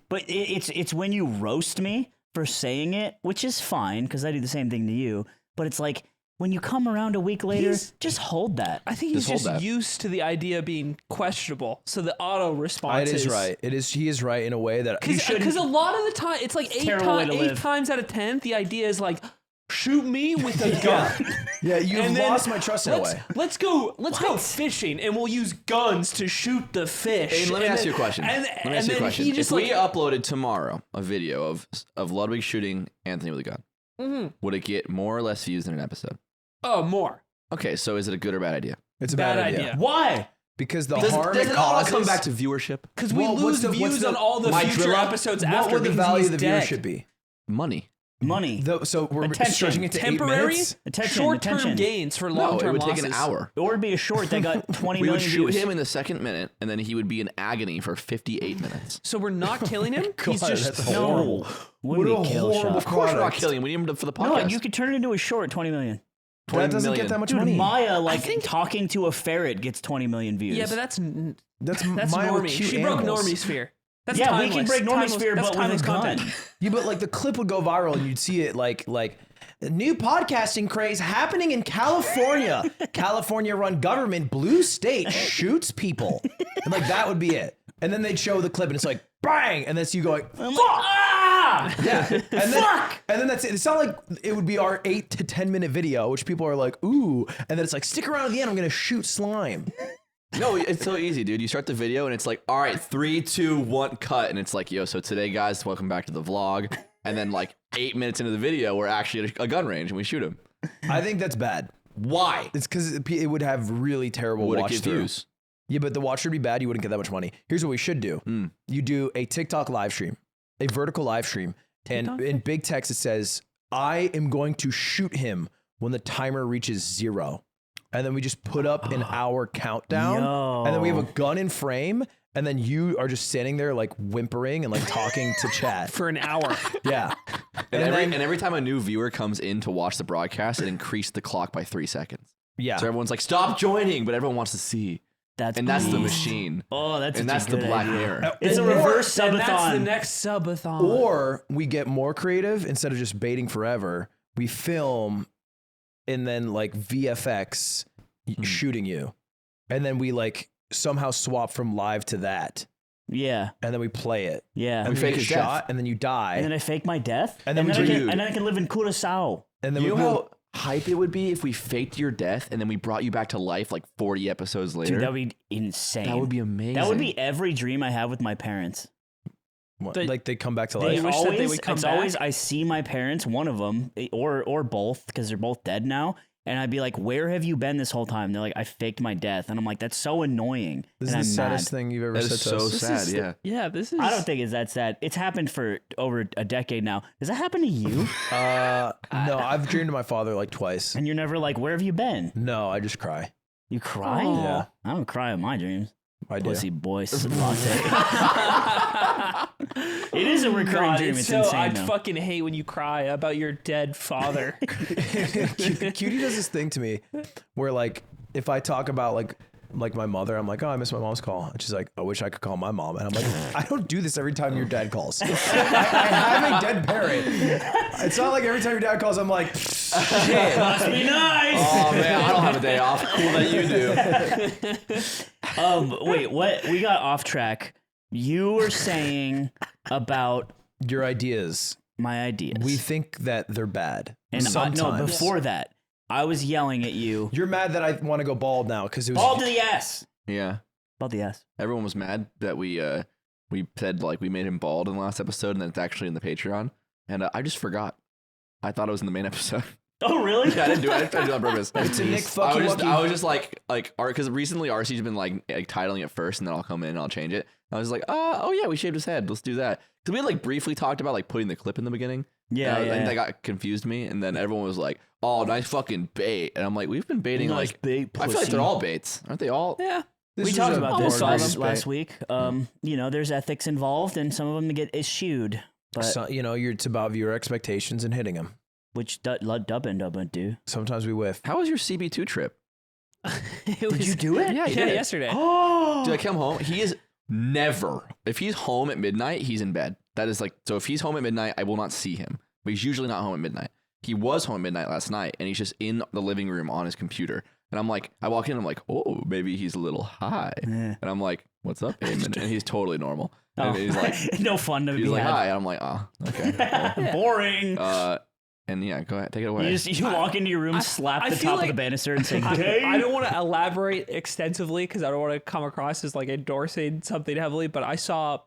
But it's when you roast me for saying it, which is fine because I do the same thing to you. But it's like when you come around a week later, just hold that. I think he's Just hold just that. used to the idea of being questionable. So the auto response It is right. It is. He is right in a way that you shouldn't. Because a lot of the time, it's like terrible way to eight live. times out of 10, the idea is like, shoot me with a gun. Yeah, you've And then lost my trust in a way. Let's go fishing, and we'll use guns to shoot the fish. Hey, let me ask you a question. And, Let me and ask you a then question. he just If we like, uploaded tomorrow a video of Ludwig shooting Anthony with a gun, would it get more or less views than an episode? oh, more. Okay, so is it a good or bad idea? It's a Bad bad idea. idea. Why? Because the Does harm it it all causes. come back to viewership? Because we Well, lose views on all the my future drill up? episodes What after would the because value he's of the dead. viewership be? Money. Money. So we're Attention. stretching it to 8 Temporary, minutes. Attention, short-term attention. gains for No, long-term it would losses. take an hour. Or it'd be a short that got 20 We would million shoot views. him in the second minute, and then he would be in agony for 58 minutes. So we're not killing him. He's God, just that's No. horrible. Wouldn't What be a kill horrible shot. Of course, we're not product. killing him. We need him for the No, podcast. you could turn it into a short, 20 million. 20 That doesn't million. get that much Dude, money. Maya, talking to a ferret gets 20 million views. yeah, but that's That's Maya with Normie. cute She broke animals. Normie's fear. That's yeah, timeless. we can break Normie's Timeless- fear, that's but with timeless a gun. content. Yeah, but like the clip would go viral and you'd see it like new podcasting craze happening in California. California-run government, blue state shoots people, and like that would be it. And then they'd show the clip and it's like bang, and that's you going I'm like, ah! yeah, and then that's it. It's not like it would be our 8 to 10 minute video, which people are like ooh, and then it's like stick around at the end. I'm gonna shoot slime. No, it's so easy, dude. You start the video and it's like, all right, 3, 2, 1, cut. And it's like, yo, so today, guys, welcome back to the vlog. And then like 8 minutes into the video, we're actually at a gun range and we shoot him. I think that's bad. Why? It's because it would have really terrible Would it watch get through. views? Yeah, but the watch would be bad. You wouldn't get that much money. Here's what we should do. You do a TikTok live stream, a vertical live stream. And in big text, it says, I am going to shoot him when the timer reaches 0. And then we just put up an hour countdown. Yo. And then we have a gun in frame. And then you are just standing there like whimpering and like talking to chat. For an hour. Yeah. And then- every time a new viewer comes in to watch the broadcast, it increased the clock by 3 seconds. Yeah. So everyone's like, stop joining, but everyone wants to see. That's And that's the beast. machine. Oh, that's And such that's a the good black idea. mirror. It's a Or- reverse And that's the subathon. next subathon. Or we get more creative. Instead of just baiting forever, we film and then like VFX shooting you. And then we like somehow swap from live to that. Yeah, And then we play it. yeah. And We then fake you get his death. shot and then you die. And then I fake my death. And then we I do- can, and then I can live in Curaçao. And then You we know how hype it would be if we faked your death and then we brought you back to life like 40 episodes later? Dude, that would be insane. That would be amazing. That would be every dream I have with my parents. like they come back to They life. wish that they would come it's back? always I see my parents, one of them, or both, because they're both dead now. And I'd be like, "Where have you been this whole time?" They're like, "I faked my death," and I'm like, "That's so annoying." This is and the I'm saddest mad. thing you've ever That said is to so us. sad, yeah. Yeah, this is. I don't think it's that sad. It's happened for over a decade now. Does that happen to you? No, I've dreamed of my father like twice. And you're never like, "Where have you been?" No, I just cry. You cry? Aw. Yeah. I don't cry in my dreams. I do. Pussy boy latte. It is a recurring God, dream. It's so insane. I though. fucking hate when you cry about your dead father. Cutie does this thing to me where like if I talk about like my mother, I'm like, oh, I miss my mom's call. And she's like, I wish I could call my mom. And I'm like, I don't do this every time your dad calls. I have a dead parent. It's not like every time your dad calls, I'm like, shit. Must be nice. Oh man, I don't have a day off. Cool that you do. Wait, what? We got off track. You were saying about your ideas. My ideas. We think that they're bad. and sometimes. no, before that, I was yelling at you. You're mad that I want to go bald now because it was Bald to the ass. Yeah. Bald to the ass. Everyone was mad that we said like we made him bald in the last episode, and then it's actually in the Patreon. And I just forgot. I thought it was in the main episode. Oh, really? Yeah, I didn't do it. I didn't do it on purpose. It's a Nick fuck you lucky. I was just like, because recently RC's been like titling it first, and then I'll come in and I'll change it. I was like, oh yeah, we shaved his head. Let's do that. Because we had like briefly talked about like putting the clip in the beginning. Yeah, and that got confused me. And then everyone was like, oh, nice fucking bait. And I'm like, we've been baiting Nice like, bait, I feel like they're all baits, aren't they all? Yeah. This We is talked a about this board last game. week. You know, there's ethics involved, and some of them get eschewed. But So, you know, it's about viewer expectations and hitting them. which dubbin do? Sometimes we whiff. How was your CB2 trip? Did you do it? Yeah, you Yeah, did. yesterday. Oh, Dude, I come home. He is never. If he's home at midnight, he's in bed. That is like, so if he's home at midnight, I will not see him. But he's usually not home at midnight. He was home at midnight last night, and he's just in the living room on his computer. And I'm like, I walk in, I'm like, oh, maybe he's a little high. Yeah. And I'm like, what's up, Aiden? And he's totally normal. Oh. And he's like, no fun to he's be like, had. hi. And I'm like, oh, okay. Boring. And yeah, go ahead, take it away. You walk into your room, slap I the feel top of like- the banister, and say, I "Gay." don't want to elaborate extensively because I don't want to come across as like endorsing something heavily, but I saw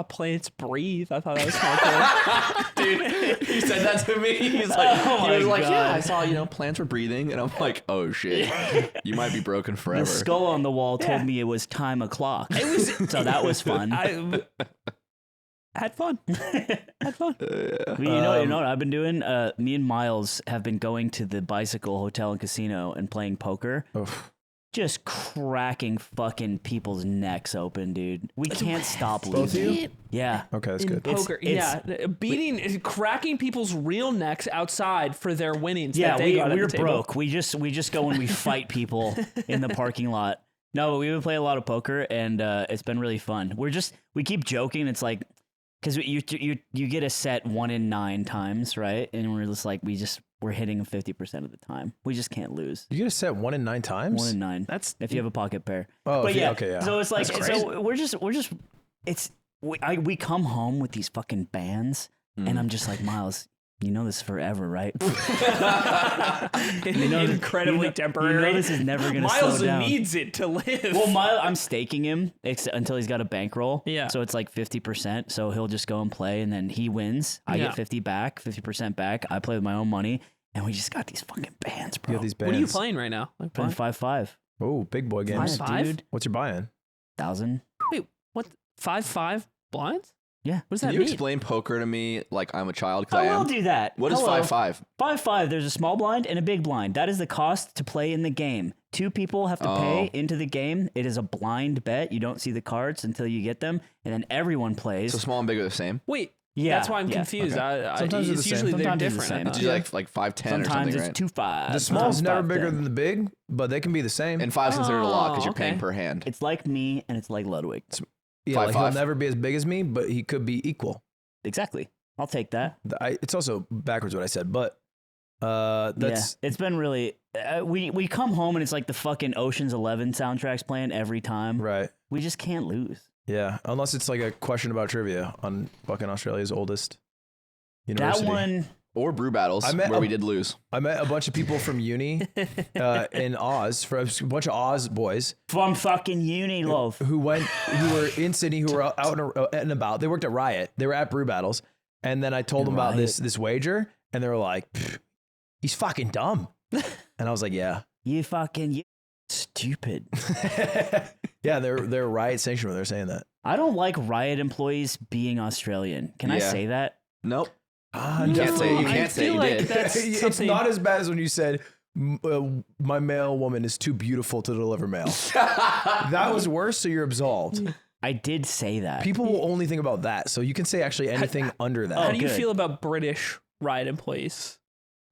plants breathe. I thought that was kind of cool. Dude, he said that to me. He's like, Oh he was my like, yeah, I God. saw, plants were breathing. And I'm like, oh shit, you might be broken forever. The skull on the wall told me it was time o'clock. It was so that was fun. I had fun. Had fun. Well, you know what I've been doing? Me and Miles have been going to the Bicycle Hotel and Casino and playing poker. Oof. Just cracking fucking people's necks open, dude. We can't stop Both of you? losing. Yeah. Okay, that's In good. poker, It's- beating, cracking people's real necks outside for their winnings. Yeah, that they got at we're the table. broke. We just go and we fight people in the parking lot. No, but we've been playing a lot of poker, and it's been really fun. We keep joking. It's like because you get a set 1 in 9 times, right? And we're just like we're hitting 50% of the time. We just can't lose. You get a set 1 in 9 times? 1 in 9. That's if you have a pocket pair. Oh, But if you- yeah, okay, yeah. So it's like That's crazy. so we're just it's we come home with these fucking bands, and I'm just like, Miles, you know this is forever, right? incredibly temporary. You know this is never gonna Miles slow down. needs it to live. Well, I'm staking him until he's got a bankroll. Yeah. So it's like 50%. So he'll just go and play, and then he wins. I Yeah. get 50 back, 50% back. I play with my own money, and we just got these fucking bands, You bro. have these bands. what are you playing right now? Like, Playing 5-5. Oh, big boy games. Five? Dude, What's your buy-in? 1,000. Wait, what? 5-5 blinds? Yeah. What does Can that you mean? explain poker to me like I'm a child? Because I I will am. do that. What is Hello. 5-5? 5-5. There's a small blind and a big blind. That is the cost to play in the game. 2 people have to pay into the game. It is a blind bet. You don't see the cards until you get them, and then everyone plays. So small and big are the same. Wait, Yeah, that's why I'm yeah. confused. Okay. Sometimes they're it's the usually same. they're Sometimes it's the different. same. I thought. It's like 5-10 or Sometimes something, it's right? 2-5. The small's sometimes never 5-10. bigger than the big, but they can be the same. And 5's considered a lot because Oh, you're paying okay. per hand. It's like me, and it's like Ludwig. yeah, like 5-5. he'll never be as big as me, but he could be equal. Exactly. I'll take that. It's also backwards what I said, but that's It's been really. We come home and it's like the fucking Ocean's 11 soundtrack's playing every time. right. We just can't lose. Yeah, unless it's like a question about trivia on fucking Australia's oldest university. That one. Or brew battles I met where a- we did lose. I met a bunch of people from uni in Oz, for a bunch of Oz boys From fucking uni, love. who were in Sydney, who were out and about. They worked at Riot. They were at brew battles, and then I told them about Riot. this wager, and they were like, "Pfft, "He's fucking dumb," and I was like, "Yeah, You fucking stupid. yeah." They're Riot sanctioned when they're saying that. I don't like Riot employees being Australian. Can I Yeah. say that? Nope. Ah, You can't say. You I can't say feel you like did. that's it's something- not as bad as when you said my male woman is too beautiful to deliver mail. That was worse, so you're absolved. I did say that. People will only think about that, so you can say actually anything under that. How do you good. feel about British Riot employees?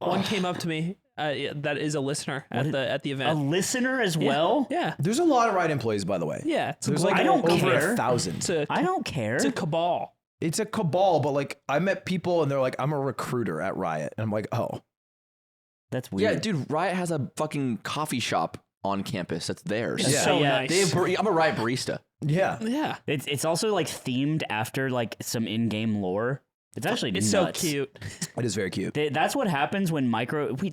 One came up to me that is a listener at the a event. listener as well? Yeah, There's a lot of Riot employees, by the way. yeah. It's There's a like I don't over care. 1,000. I don't care. It's a cabal. It's a cabal, but like I met people and they're like, I'm a recruiter at Riot. And I'm like, oh. That's weird. Yeah, dude, Riot has a fucking coffee shop on campus. That's theirs. It's so Yeah. nice. I'm a Riot barista. Yeah. Yeah. It's also like themed after like some in-game lore. It's actually It's nuts. so cute. It is very cute. That's what happens when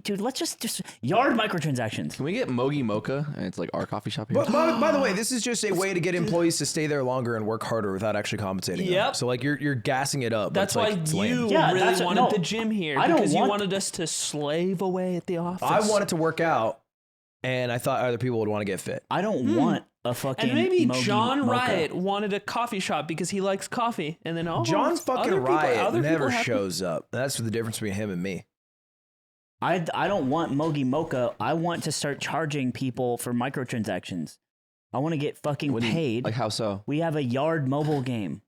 dude, let's just yard microtransactions. Can we get Mogi Mocha? And it's like our coffee shop here. But by the way, this is just a way to get employees to stay there longer and work harder without actually compensating them. Yep. So like you're gassing it up. That's but why it's like, it's lame. you Yeah, really that's- wanted no, the gym here. I don't because you want- wanted us to slave away at the office. I wanted to work out, and I thought other people would want to get fit. I don't want a fucking And maybe Mogi John Mocha. Riot wanted a coffee shop because he likes coffee. And then John fucking Riot other never people have- shows up. That's the difference between him and me. I don't want Mogi Mocha. I want to start charging people for microtransactions. I want to get fucking What do you- paid. Like how so? We have a yard mobile game.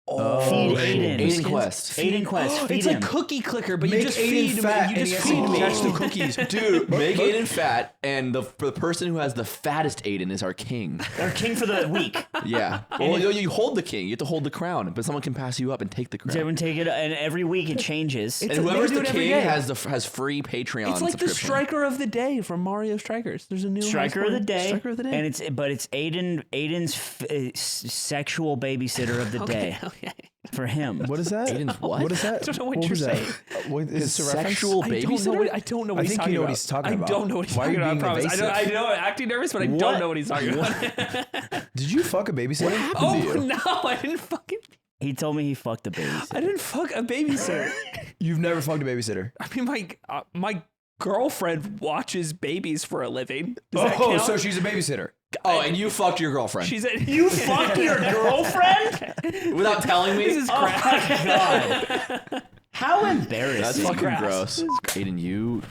Oh, Feed shit. Aiden. Aiden Quest. Aiden Quest. Feed It's him. like cookie clicker, but Make you just Aiden feed fat me. You and just he has feed to me. catch the cookies. Dude, make look. Aiden fat, and the person who has the fattest Aiden is our king. Our king for the week. Yeah. Well, you hold the king. You have to hold the crown, but someone can pass you up and take the crown. Everyone take it, and every week it changes. And It's- whoever's they do the it every king day. has free Patreon. It's like the subscription. striker of the day from Mario Strikers. There's a new Striker of the day, Striker of the day. and it's Aiden's sexual babysitter of the day Okay. for him. What is that? Aiden's what? What is that? I don't know what was you're that? saying. What, is this a reference? Sexual I don't know babysitter? what, I don't know what I he's think talking you know about. what he's talking about. I don't know what he's Why are you talking about. I being promise. evasive? I know. I'm acting nervous, but I What? don't know what he's talking about. Did you fuck a babysitter? Oh no! I didn't fucking. He told me he fucked a I babysitter. didn't fuck a babysitter. You've never fucked a babysitter. I mean, my girlfriend watches babies for a living. Does that Oh, count? so she's a babysitter. Oh, and you fucked your girlfriend She's a, You fucked your girlfriend? without telling me. This is Oh crap. my god! How embarrassing! That's fucking grass. gross. This is Aiden, you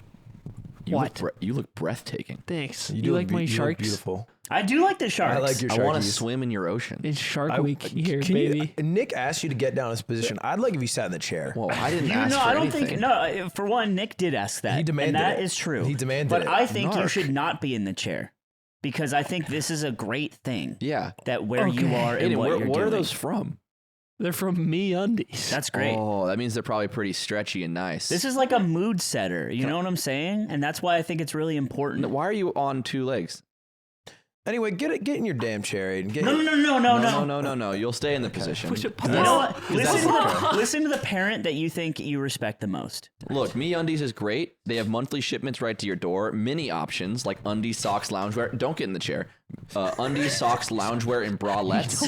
What? you look breathtaking. Thanks. You, You, do like look my you look sharks? beautiful. I do like the sharks. I like your I sharkies. want to swim in your ocean. It's Shark Week here, Can baby. Nick asked you to get down in his position. I'd like if you sat in the chair. Well, I didn't You ask know, for I don't anything. think. No, for one, Nick did ask that. He demanded and that it. is true. He demanded but it. I think you Narc. should not be in the chair because I think this is a great thing. Yeah. That where you Okay. are and Aiden, what where, you're what doing. are those from? They're from MeUndies. That's great. Oh, that means they're probably pretty stretchy and nice. This is like a mood setter. You know what I'm saying? And that's why I think it's really important. Why are you on two legs? Anyway, get in your damn chair, Aiden. Get No. No. You'll stay in the position. We should put You this- know what? that Listen to the parent that you think you respect the most. Look, MeUndies is great. They have monthly shipments right to your door. Mini options like undies, socks, loungewear. Don't get in the chair. Undies, socks, loungewear, and bralettes.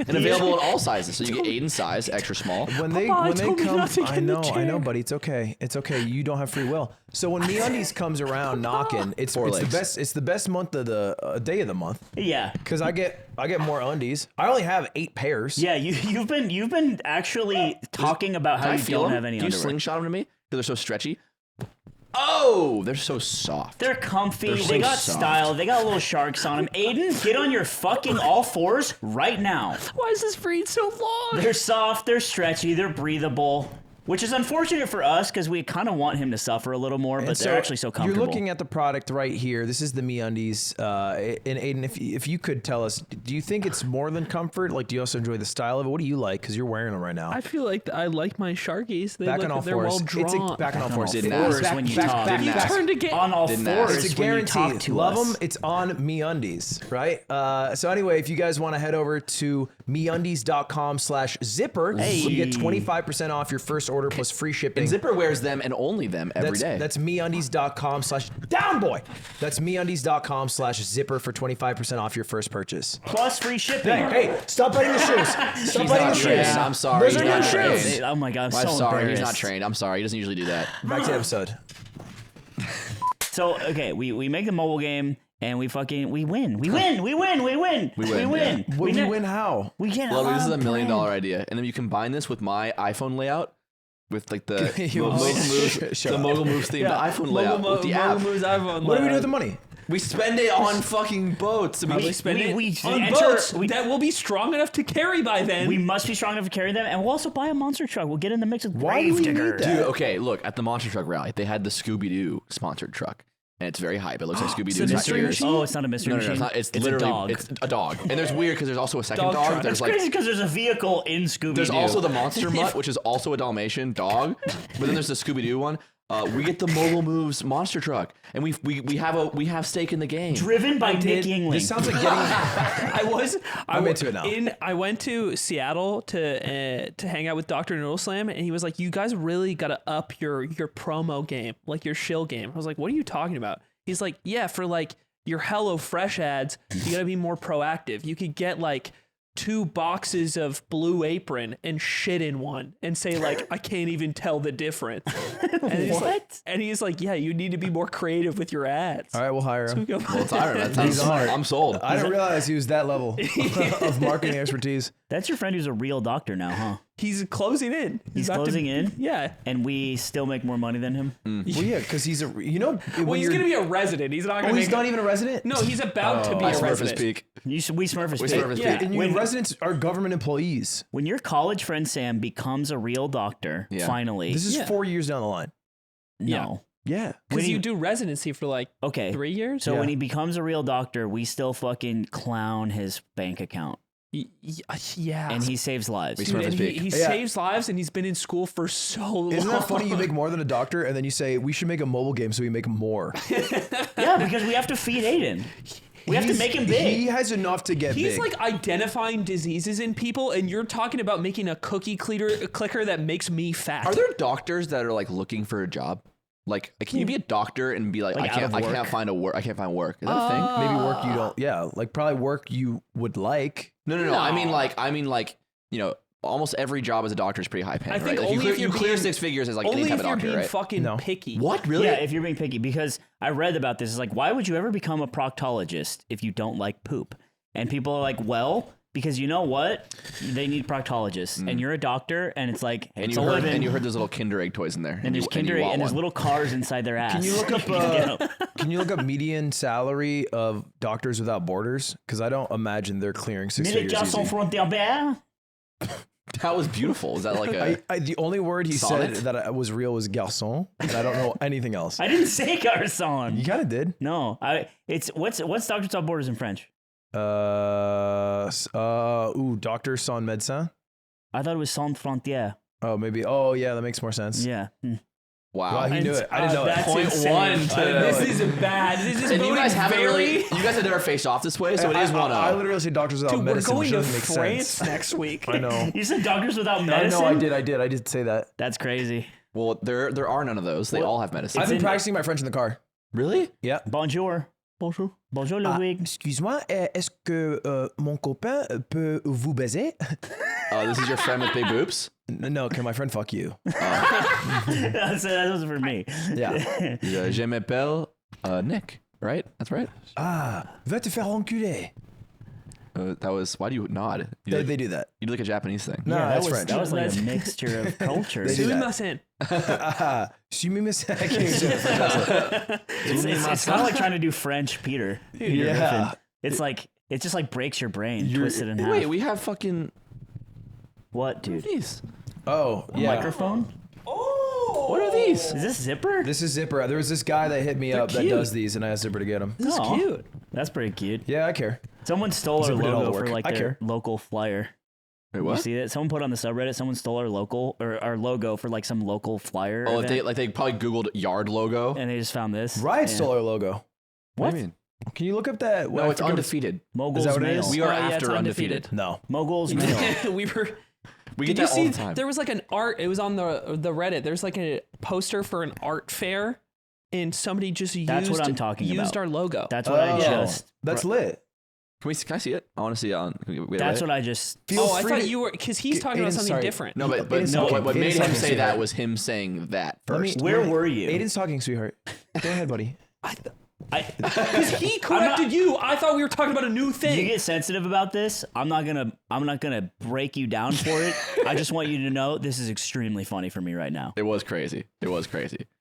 And available in all sizes. So you get Aiden's size, extra small. When they told me come, not to get I in the know, chair. buddy. It's okay. It's okay. You don't have free will. So when MeUndies comes around knocking, it's the legs. best. It's the best month of the day of the month Yeah. because I get more undies. I only have 8 pairs. Yeah, you've been actually talking about how Can I you feel don't them? have any Do you underwear. slingshot them to me? Because they're so stretchy. Oh, they're so soft. They're comfy. They're They so got soft. style. They got little sharks on them. Aiden, get on your fucking all fours right now. Why is this breed so long? They're soft. They're stretchy. They're breathable. Which is unfortunate for us because we kind of want him to suffer a little more, but And they're actually so comfortable. You're looking at the product right here. This is the MeUndies. And Aiden, if you could tell us, do you think it's more than comfort? Like, do you also enjoy the style of it? What do you like? Because you're wearing them right now. I feel like I like my Sharkies. They Back look, on all they're fours. well drawn. Back on all fours. Didn't fours ask. when you back, talk. back, Didn't back. ask. Turn to get on all Didn't fours ask. It's a when you talk guarantee. to Love us. them. It's on MeUndies, right? So anyway, if you guys want to head over to MeUndies.com/zipper, you get 25% off your first order plus free shipping. And Zipper wears them and only them every day. That's MeUndies.com/downboy. That's MeUndies.com/zipper for 25% off your first purchase. Plus free shipping. Hey, stop biting the shoes. Stop He's biting not the trained. shoes. I'm sorry. Those He's are not your trained. shoes. Oh my god, I'm I'm so sorry. He's not embarrassed. trained. I'm sorry. He doesn't usually do that. Back to the episode. So okay, we make the mobile game and we win. We win. We win, yeah. Would ne- you win how? We get Well, this is on $1 million brand. idea. And then you combine this with my iPhone layout with like the You Mogul almost- Moves, shut the up. Mogul Moves themed iPhone layout with the app. Moves iPhone. What do we do with the money? We spend it on fucking boats. I mean, We spend it we on enter- boats we- that will be strong enough to carry by then. We must be strong enough to carry them, and we'll also buy a monster truck. We'll get in the mix with Why do we need Gravediggers. that? Dude, okay, look, at the Monster Truck rally, they had the Scooby-Doo sponsored truck. And it's very hype. It looks like Scooby-Doo. It's a got mystery ears. machine? Oh, it's not a mystery No, machine. it's not. It's a literally dog. it's a dog. And there's weird because there's also a second Dog dog. truck. There's It's crazy because there's a vehicle in Scooby-Doo. There's also the Monster Mutt, which is also a Dalmatian dog. But then there's the Scooby-Doo one. We get the mobile moves monster truck, and we have stake in the game. Driven by Nick Yingling. This sounds like getting. I'm into it now. I went to Seattle to hang out with Dr. Noodle Slam, and he was like, "You guys really got to up your promo game, like your shill game." I was like, "What are you talking about?" He's like, "Yeah, for like your Hello Fresh ads, you got to be more proactive. You could get like 2 boxes of Blue Apron and shit in one and say like, I can't even tell the difference." And he's like, yeah, you need to be more creative with your ads. All right, we'll hire him. Well, it's Iron. That sounds smart. I'm sold. I didn't realize he was that level of marketing expertise. That's your friend who's a real doctor now, huh? He's closing in. He's closing in? Yeah. And we still make more money than him? Well, yeah, because he's Well, he's going to be a resident. He's not going to he's not even a resident? No, he's about to be I a Smurf his resident. peak. We Smurf his We peak. Smurf his Yeah. peak. And your residents are government employees. When your college friend Sam becomes a real doctor, finally. This is 4 years down the line. No. Yeah. Because you do residency for like Okay. 3 years. So when he becomes a real doctor, we still fucking clown his bank account. Yeah. And he saves lives. We Smurf his peak. He saves lives, and he's been in school for so long. Isn't that funny? You make more than a doctor, and then you say, we should make a mobile game so we make more. Yeah, because we have to feed Aiden. We have to make him big. He has enough to get big. He's like identifying diseases in people, and you're talking about making a cookie clicker that makes me fat. Are there doctors that are like looking for a job? Like, can you be a doctor and be like, Like I can't find work. Is that a thing? Maybe work you don't. Yeah, like probably work you would like. No. I mean like, you know, almost every job as a doctor is pretty high paying. I think right? Like, only if you you're clear being- 6 figures as like Only any type if of you're doctor, being right? fucking No. picky. What really? Yeah, if you're being picky. Because I read about this. It's like, why would you ever become a proctologist if you don't like poop? And people are like, well, because you know what? They need proctologists. And you're a doctor, and it's like, And it's you a heard living. and you heard there's little Kinder Egg toys in there. And there's Kinder Egg, and there's little cars inside their ass. Can you look up? Can you look up median salary of Doctors Without Borders? Because I don't imagine they're clearing 6 figures Médecins sans easy. frontières. That was beautiful. Is that like a? The only word he Sonnet? said that was real was garçon, and I don't know anything else. I didn't say garçon. You kind of did. No, it's what's Doctors Without Borders in French? Doctor sans médecin. I thought it was sans frontières. Oh, maybe. Oh, yeah, that makes more sense. Yeah. Wow. Wow, he knew it. I didn't know it. That's Point insane. one. I didn't know This it. is bad. This is and you guys voting haven't very. you guys have never faced off this way, so it is 1-0. I literally say Doctors Without Dude, we're Medicine, going which to doesn't make France sense. next week. I know. You said Doctors Without I Medicine? know. I did say that. That's crazy. Well, there are none of those. They all have medicine. I've been in- practicing my French in the car. Really? Yeah. Bonjour. Bonjour. Bonjour, Ludwig. Excuse-moi, est-ce que mon copain peut vous baiser? This is your friend with big boobs? No, can my friend fuck you? that was for me. Yeah. Je m'appelle Nick. Right? That's right. Va te faire enculer. That was. Why do you nod? You They do that. do like a Japanese thing. No, Yeah, that's that was, French. That was like a mixture of cultures. They do that. Sumimasen. I can't even say that. It's kind of like trying to do French Peter. Peter Yeah. Griffin. It's like, it just like breaks your brain, twisted in half. Wait, we have fucking What, dude? these. Oh, yeah. Microphone? What are these? Is this Zipper? This is Zipper. There was this guy that hit me up that cute. does these, and I asked Zipper to get them. This is Aw. cute. That's pretty cute. Yeah, I care. Someone stole our Zipper did all the logo for work. like I their care. local flyer. Wait, You what? see that? Someone put on the subreddit. Someone stole our our logo for like some local flyer. Oh, event, they probably Googled yard logo. and they just found this. Riot Yeah. stole our logo. What do you mean? Can you look up that? No, it's undefeated. Moguls Is that what it Mail. is? We are yeah, it's after undefeated. undefeated. No. Moguls Mail. we were. We Did get you that all see? the time. There was like an art. It was on the Reddit. There's like a poster for an art fair, and somebody just That's what I'm talking used about. our logo. That's what I Oh, just. That's lit. Can I see it? I want to see it on. That's what I just. Feel I free thought to- you were because he's talking about Aiden, something sorry. different. No, but Aiden's no. talking. What made Aiden's him talking, say that sweetheart. was him saying that Let me- first. Where were you? Aiden's talking, sweetheart. Go ahead, buddy. Because he corrected you. I thought we were talking about a new You thing. get sensitive about this. I'm not gonna break you down for it. I just want you to know this is extremely funny for me right now, It was crazy.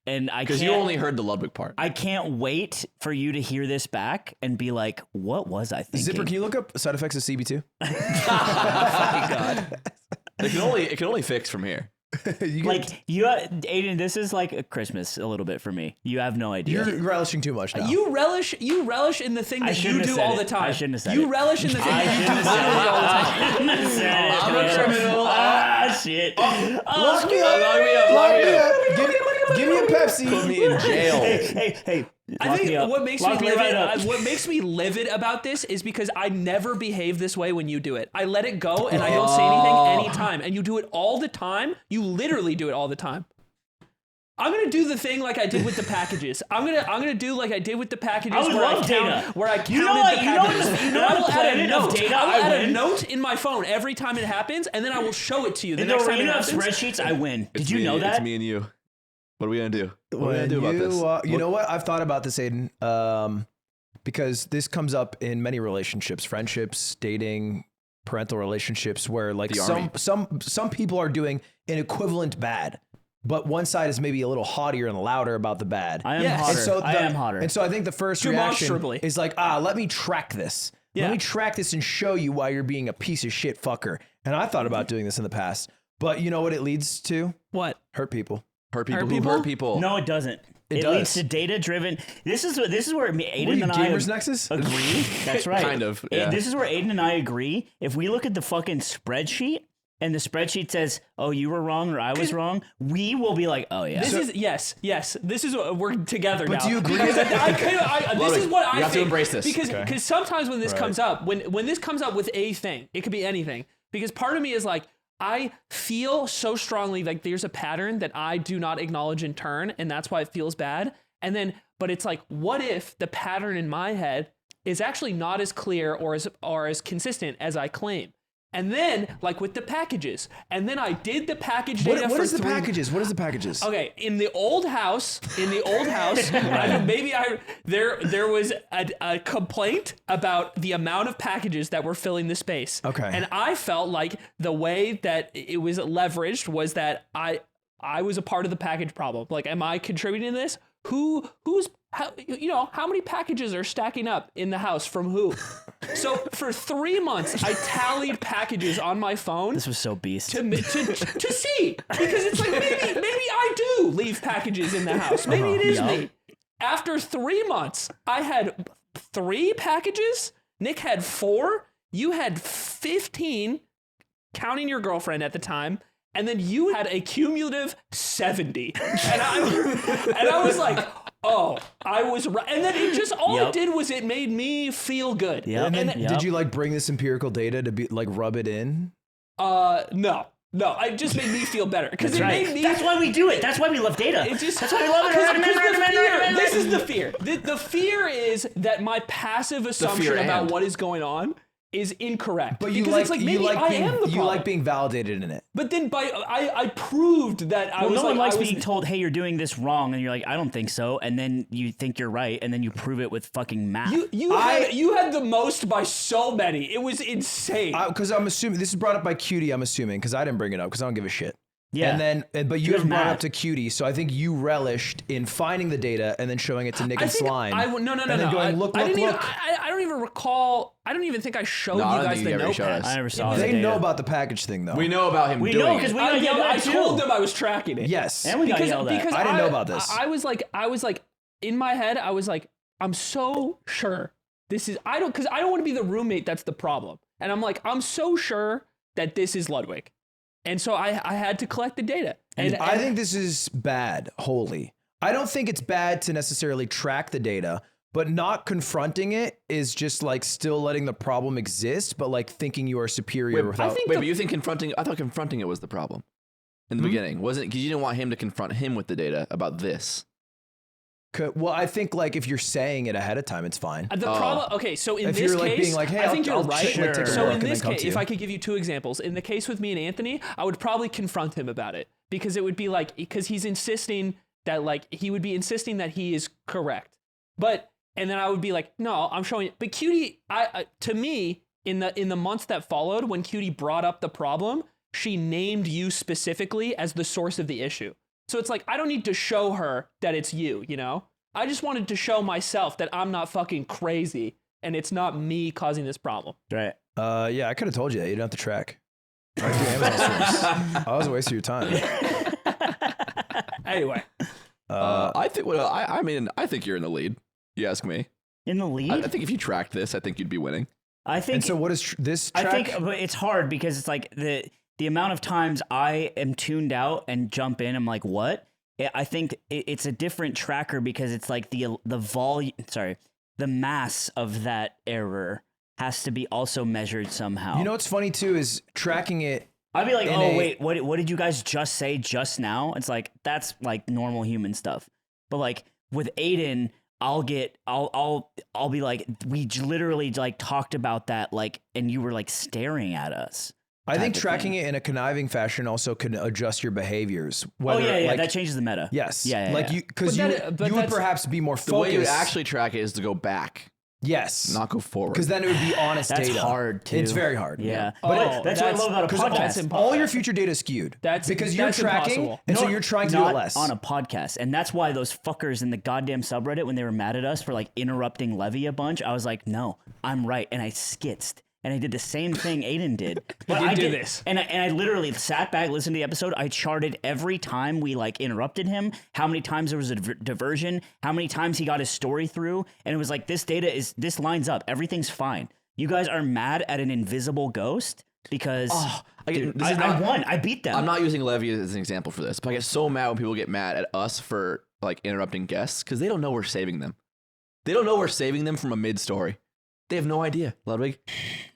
and I Because can't. you only heard the Ludwig part. I can't wait for you to hear this back and be like, "What was I thinking?" Zipper, can you look up side effects of CB2? It can only fix from here. Like you, Aiden, this is like a Christmas a little bit for me. You have no idea. You're relishing too much now. You relish in the thing I that shouldn't you have do said all it. the time. I shouldn't have said You it. relish in the thing I that you shouldn't do have said literally all the time. I'm a criminal. Ah, shit. Lock me up. Lock me up. Give me Give me a Pepsi. Put me in jail. Hey. I lock think me up. what makes Lock me me livid, right up. what makes me livid about this is because I never behave this way when you do it. I let it go and I don't say anything anytime. And you do it all the time. You literally do it all the time. I'm gonna do the thing like I did with the packages. I'm gonna do like I did with the packages I would where I love count, data. where I counted You know what- the you know what packages. the- you know And I what will the add a planet of note. data I will I add a win? note in my phone every time it happens, and then I will show it to you the In the next time it arena of happens. spreadsheets, I win. Did It's you me- know that? It's me and you. What are we gonna do? What are we gonna When do about this? you know what? I've thought about this, Aiden, because this comes up in many relationships, friendships, dating, parental relationships, where like The army. some people are doing an equivalent bad, but one side is maybe a little haughtier and louder about the bad. I am Yes. hotter. And so I am hotter. And so I think the first reaction Demonstrably. is like, let me track this. Yeah. Let me track this and show you why you're being a piece of shit fucker. And I thought about doing this in the past, but you know what it leads to? What? Hurt people. Hurt people Hurt who people? hurt people. No, it doesn't. It It leads does. to data-driven. This is where What are Aiden you, and I Gamers Nexus? agree. That's right. Kind of, And yeah. this is where Aiden and I agree. If we look at the fucking spreadsheet and the spreadsheet says, "Oh, you were wrong" or "I was wrong," we will be like, "Oh yeah." This is yes. This is what we're together now. do you agree? Because this is what I you have to think. embrace this. Because sometimes when this Right. comes up, when this comes up with a thing, it could be anything. Because part of me is like, I feel so strongly like there's a pattern that I do not acknowledge in turn, and that's why it feels bad. And then, but it's like, what if the pattern in my head is actually not as clear or as consistent as I claim? And then, like with the packages, and then I did the package data What for is the 3 packages? What is the packages? Okay, in the old house, there was a complaint about the amount of packages that were filling the space. Okay. And I felt like the way that it was leveraged was that I was a part of the package problem. Like, am I contributing to this? How many packages are stacking up in the house from who? So for 3 months, I tallied packages on my phone. This was so beast. To see, because it's like maybe I do leave packages in the house. Maybe it is me. After 3 months, I had 3 packages. Nick had 4. You had 15, counting your girlfriend at the time. And then you had a cumulative 70. And I was like, oh, I was right. And then it just, all it did was it made me feel good. Yep. And then Yep. did you like bring this empirical data to be like rub it in? No, it just made me feel better. Because it made me. That's why we do it. That's why we love data. That's why we love it. Recommend. This is the fear. The fear is that my passive assumption about and. what is going on is incorrect. But you because like, it's like you maybe like I being am the problem. you like being validated in it. But then I proved that I Well, was no one like, likes I was, being told, "Hey, you're doing this wrong," and you're like, "I don't think so," and then you think you're right, and then you prove it with fucking math. You had the most by so many. It was insane. Because I'm assuming this is brought up by Cutie. I'm assuming because I didn't bring it up because I don't give a shit. Yeah. But you He was haven't brought it mad. up to Cutie, so I think you relished in finding the data and then showing it to Nick and Slime. No. And then going, look. I don't even recall. I don't even think I showed No, I you don't guys think the you ever showed notepad. us. I never saw the They data. know about the package thing though. We know about him We doing know because it. we got yelled I at told too. them I was tracking it. Yes. And we got yelled at. Because I didn't know about this. I was like, in my head, I was like, I'm so sure this is. Because I don't want to be the roommate that's the problem. And I'm like, I'm so sure that this is Ludwig. And so I had to collect the data. And I think this is bad, wholly. I don't think it's bad to necessarily track the data, but not confronting it is just like still letting the problem exist, but like thinking you are superior without. Wait, but you think confronting? I thought confronting it was the problem in the beginning, wasn't it? Because you didn't want him to confront him with the data about this. Well, I think like if you're saying it ahead of time, it's fine. the problem, okay, so in If this you're like case, being like, hey, I think I'll you're right. take a So look in and this then come case, to if you. I could give you 2 examples, in the case with me and Anthony, I would probably confront him about it because it would be like, because he's insisting that like, he would be insisting that he is correct. And then I would be like, no, I'm showing it. But Cutie, to me, in the months that followed, when Cutie brought up the problem, she named you specifically as the source of the issue. So it's like, I don't need to show her that it's you, you know? I just wanted to show myself that I'm not fucking crazy and it's not me causing this problem. Right. Yeah, I could have told you that. You don't have to track. Right through Amazon stores. I was wasting your time. Anyway, I think. Well, I mean, I think you're in the lead. You ask me. In the lead, I think if you tracked this, I think you'd be winning. I think. And so what is this track? I think but it's hard because it's like the amount of times I am tuned out and jump in. I'm like, what? I think it's a different tracker because it's like the volume. Sorry, the mass of that error has to be also measured somehow. You know what's funny too is tracking it. I'd be like, in oh a- wait, what did you guys just say just now? It's like that's like normal human stuff. But like with Aiden, I'll be like, we literally like talked about that like, and you were like staring at us. I think type of tracking thing. it in a conniving fashion also can adjust your behaviors. Oh Whether, yeah, like, that changes the meta. yes, Yeah, like yeah. you because But you that- but you would that's- perhaps be more focused. The way you actually track it is to go back, yes, not go forward. because then it would be honest That's data. hard too. It's very hard. Yeah, Oh, but that's what I love about a Because podcast. all your future data is skewed. That's- because you're that's tracking, impossible. and so No, you're trying to do not it less. on a podcast, and that's why those fuckers in the goddamn subreddit, when they were mad at us for like interrupting Levy a bunch, I was like, no, I'm right, and I skitzed. And I did the same thing Aiden did. But did I do did this. And I literally sat back, listened to the episode. I charted every time we like interrupted him, how many times there was a diversion, how many times he got his story through. And it was like, this lines up. Everything's fine. You guys are mad at an invisible ghost because dude, I won. I beat them. I'm not using Levy as an example for this, but I get so mad when people get mad at us for like interrupting guests because they don't know we're saving them. They don't know we're saving them from a mid story. They have no idea, Ludwig.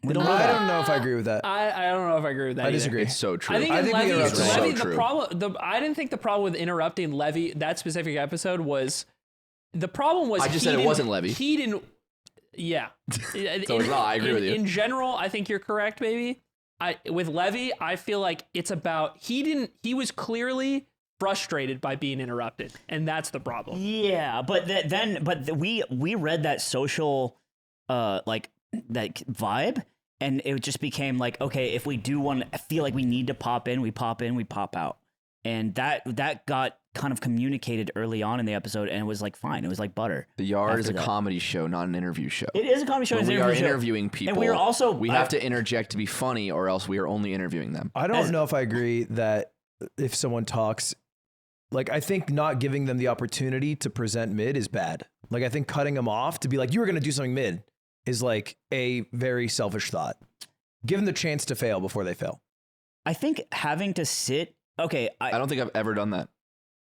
They don't know I that. don't know if I agree with that. I don't know if I agree with that. I either. disagree. It's so true. I think, I think we Levy, interrupted so Levy, true. the problem. I didn't think the problem with interrupting Levy that specific episode was the problem was I just he said it didn't- wasn't Levy. He didn't. Yeah. So it's not. I agree with you. In general, I think you're correct, baby. With Levy, I feel like it's about he was clearly frustrated by being interrupted, and that's the problem. Yeah, but we read that social like that vibe, and it just became like, okay, if we do feel like we need to pop in, we pop out, and that got kind of communicated early on in the episode, and it was like fine, it was like butter. The Yard is after a that. comedy show, not an interview show. It is a comedy show. When it's an we are interview show. interviewing people, and we are also we have to interject to be funny, or else we are only interviewing them. I don't know if I agree that if someone talks, like I think not giving them the opportunity to present mid is bad. Like I think cutting them off to be like, you were going to do something mid is like a very selfish thought. Give them the chance to fail before they fail. I think having to sit. Okay, I don't think I've ever done that.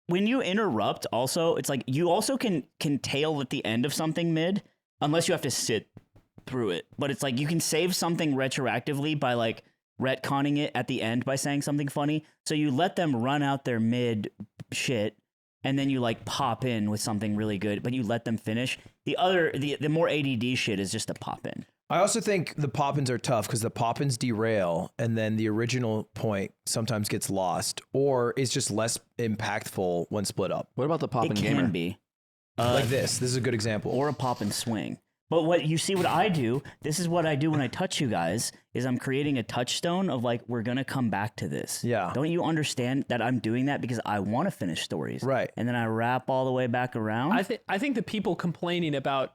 when you interrupt, also, it's like you also can tail at the end of something mid, unless you have to sit through it. But it's like you can save something retroactively by like retconning it at the end by saying something funny. So you let them run out their mid shit, and then you like pop in with something really good, but you let them finish. The more ADD shit is just a pop in. I also think the pop-ins are tough because the pop-ins derail and then the original point sometimes gets lost or is just less impactful when split up. What about the It poppin' can gamer? be. Like this. This is a good example. Or a pop and swing. But what you see what I do, this is what I do when I touch you guys, is I'm creating a touchstone of like, we're going to come back to this. Yeah. Don't you understand that I'm doing that because I want to finish stories? Right. And then I wrap all the way back around. I think the people complaining about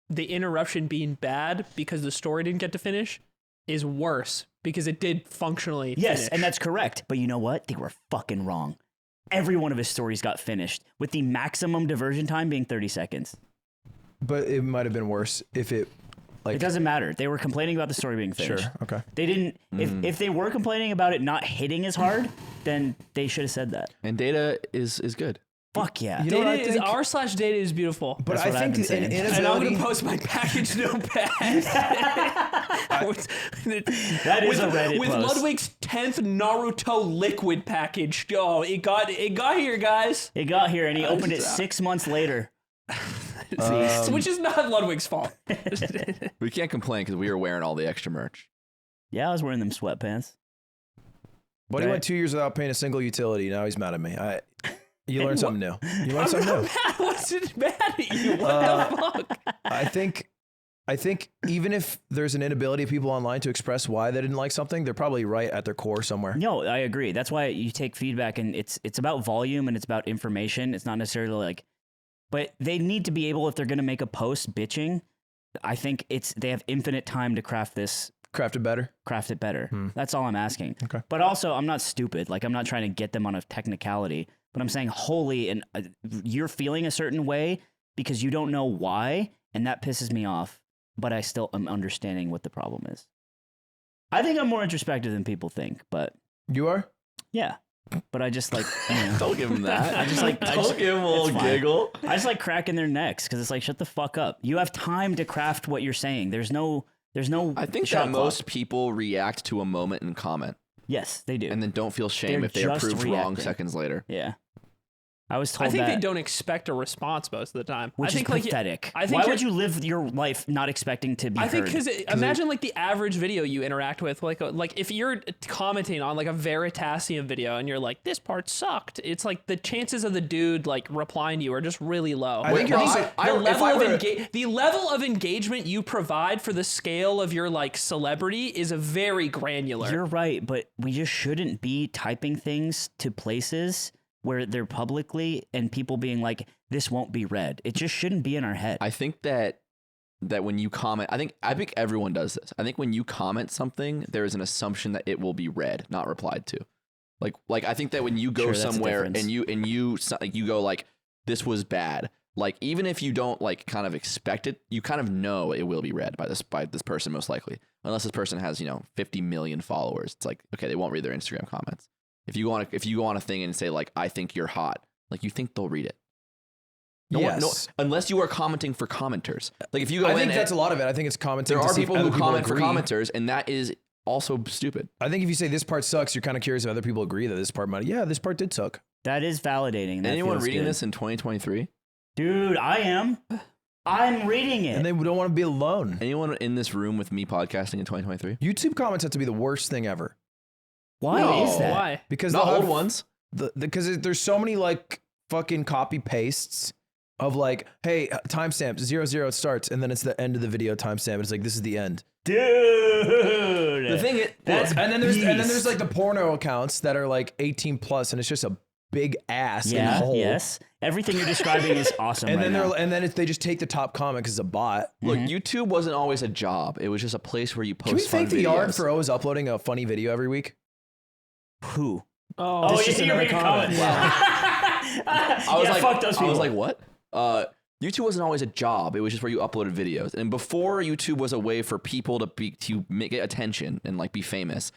the interruption being bad because the story didn't get to finish is worse because it did functionally Yes, finish. and that's correct. But you know what? They were fucking wrong. Every one of his stories got finished with the maximum diversion time being 30 seconds. But it might have been worse if it like It doesn't matter. They were complaining about the story being finished. Sure. Okay. They didn't. If they were complaining about it not hitting as hard, then they should have said that. And data is good. Fuck yeah. You know what I Data is think? r/data is beautiful. But That's I what I've think been saying. an And I'm inability. going to post my package notepad. That is a Reddit with post. Ludwig's 10th Naruto liquid package. Oh, it got here, guys. It got here and he opened it 6 months later. Which is not Ludwig's fault. We can't complain because we were wearing all the extra merch. Yeah, I was wearing them sweatpants. Buddy Right. went 2 years without paying a single utility. Now he's mad at me. You learned something new. You learned something new. I wasn't mad at you. What the fuck? I think even if there's an inability of people online to express why they didn't like something, they're probably right at their core somewhere. No, I agree. That's why you take feedback and it's about volume and it's about information. It's not necessarily like, but they need to be able, if they're going to make a post bitching, I think they have infinite time to craft Crafted better. it better. That's all I'm asking. Okay. But also, I'm not stupid. Like, I'm not trying to get them on a technicality, but I'm saying, and you're feeling a certain way because you don't know why, and that pisses me off, but I still am understanding what the problem is. I think I'm more introspective than people think, but You are? yeah. but I just like, you know, Don't give him that. I just like, Don't give him a little it's fine. giggle. I just like cracking their necks because it's like, shut the fuck up. You have time to craft what you're saying. There's no. I think shot that clock. most people react to a moment and comment, Yes, they do. and then don't feel shame They're if they are just proved wrong reacting. seconds later. Yeah. I was told I think that, they don't expect a response most of the time. which I think is like pathetic. I think Why you're- would you live your life not expecting to be I think heard? because imagine like the average video you interact with, like if you're commenting on like a Veritasium video and you're like, this part sucked. It's like the chances of the dude like replying to you are just really low. I think you're also The level of engagement you provide for the scale of your like celebrity is a very granular. You're right, but we just shouldn't be typing things to places where they're publicly and people being like, this won't be read. It just shouldn't be in our head. I think that when you comment, I think everyone does this. I think when you comment something, there is an assumption that it will be read, not replied to. Like I think that when you go Sure, that's the somewhere difference. and you go like, this was bad. Like even if you don't like kind of expect it, you kind of know it will be read by this person most likely. Unless this person has 50 million followers, it's like okay, they won't read their Instagram comments. If you go on a thing and say like I think you're hot, like you think they'll read it. Yes. Unless you are commenting for commenters. Like if you go I in, think that's a lot of it. I think it's commenting. there to are see if people who other comment for agree. commenters, and that is also stupid. I think if you say this part sucks, you're kind of curious if other people agree that this part might. Yeah, this part did suck. That is validating. That Anyone feels reading good. this in 2023? Dude, I am. I'm reading it. And they don't want to be alone. Anyone in this room with me podcasting in 2023? YouTube comments have to be the worst thing ever Why No, is that? Why? because Not they'll old have ones. because there's so many like fucking copy pastes of like, hey, timestamp 00 it starts, and then it's the end of the video timestamp. It's like this is the end. Dude. The thing is, That's And then there's beast. like the porno accounts that are like 18 plus, and it's just a big ass in a Yeah, hole. yes. Everything you're describing is awesome And right then now. they just take the top comment because it's a bot. look, YouTube wasn't always a job. It was just a place where you post Can we fun thank the videos. Yard for always uploading a funny video every week? Who? Oh, This yeah, is you another read comment. I was yeah, like, fuck those people. I was like, what? YouTube wasn't always a job. It was just where you uploaded videos. And before YouTube was a way for people to get attention and like be famous,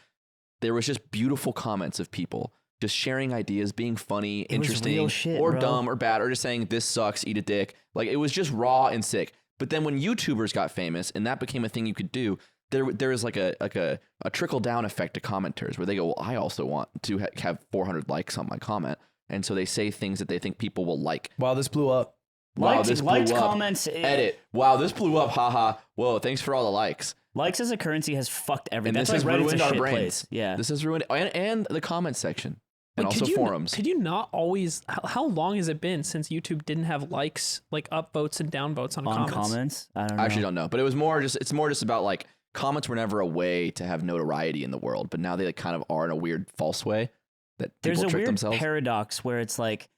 there was just beautiful comments of people just sharing ideas, being funny, was interesting, real shit, or bro. dumb or bad, or just saying this sucks, eat a dick. Like it was just raw and sick. But then when YouTubers got famous and that became a thing you could do, there is like a trickle down effect to commenters where they go, well, I also want to have 400 likes on my comment, and so they say things that they think people will like. Wow, this blew up. Wow, Liked- this blew liked up. comments. Edit. Wow, this blew up. Haha. Whoa, thanks for all the likes. Likes as a currency has fucked everything. And That's this why has Reddit's ruined a our shit brains. place. Yeah. This has ruined and the comment section and Wait, also forums. Could you not always? How long has it been since YouTube didn't have likes, like upvotes and downvotes on on comments? comments. I don't know. I actually don't know, but it's more just about like comments were never a way to have notoriety in the world, but now they like kind of are in a weird false way that There's people a trick weird themselves. paradox where it's like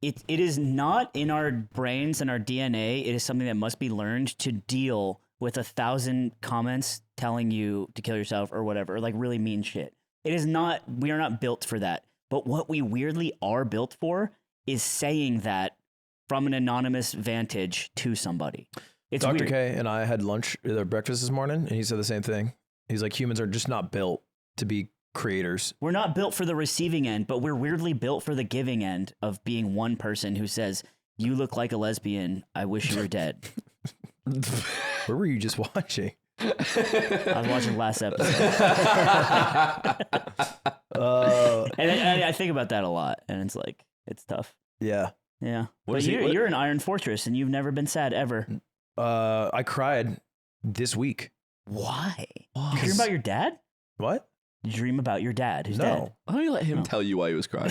it is not in our brains and our DNA. It is something that must be learned to deal with 1,000 comments telling you to kill yourself or whatever, or like really mean shit. It is not. We are not built for that. But what we weirdly are built for is saying that from an anonymous vantage to somebody. It's Dr. weird. K and I had lunch or breakfast this morning, and he said the same thing. He's like, humans are just not built to be creators. We're not built for the receiving end, but we're weirdly built for the giving end of being one person who says, "You look like a lesbian. I wish you were dead." Where were you just watching? I was watching last episode, and I think about that a lot, and it's like it's tough. Yeah. Yeah, What but is he- you're, what- you're an iron fortress, and you've never been sad ever. I cried this week. Why? You dream about your dad? What? You dream about your dad who's dead? No. Why don't you let him No. tell you why he was crying?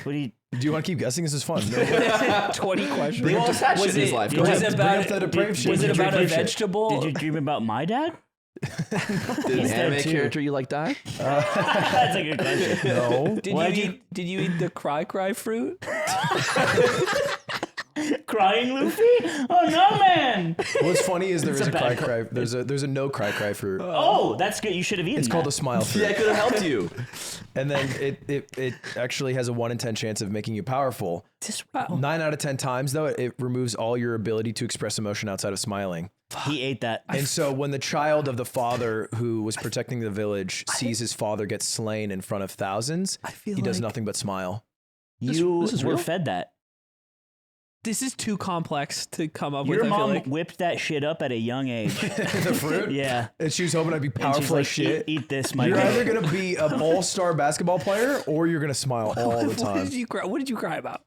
What do you? Do you want to keep guessing? This is fun. No. 20 questions. Bring up that shit in his life. Go was ahead. it Bring up the depraved shit. Was it Did you about a dream shit? vegetable? Did you dream about my dad? Did an He's dead anime too. character you like die? That's a good question. No. Did you eat the cry fruit? Crying Luffy? Oh no, man! What's funny is there is a a cry bad cry. There's a no cry fruit. Oh, that's good. You should have eaten. It's called a that. smile fruit. Yeah, it could have helped you. And then it actually has a 1 in 10 chance of making you powerful. Is this real? 9 out of 10 times though, it removes all your ability to express emotion outside of smiling. He ate that. And so when the child of the father who was protecting the village sees his father get slain in front of thousands, he does nothing but smile. You this is were real? fed that. This is too complex to come up Your with. I feel mom like. whipped that shit up at a young age. The fruit? Yeah. And she was hoping I'd be And she's powerful like, as shit. Eat this, my You're guy. either going to be an all-star basketball player or you're going to smile all the What time. did you cry? What did you cry about?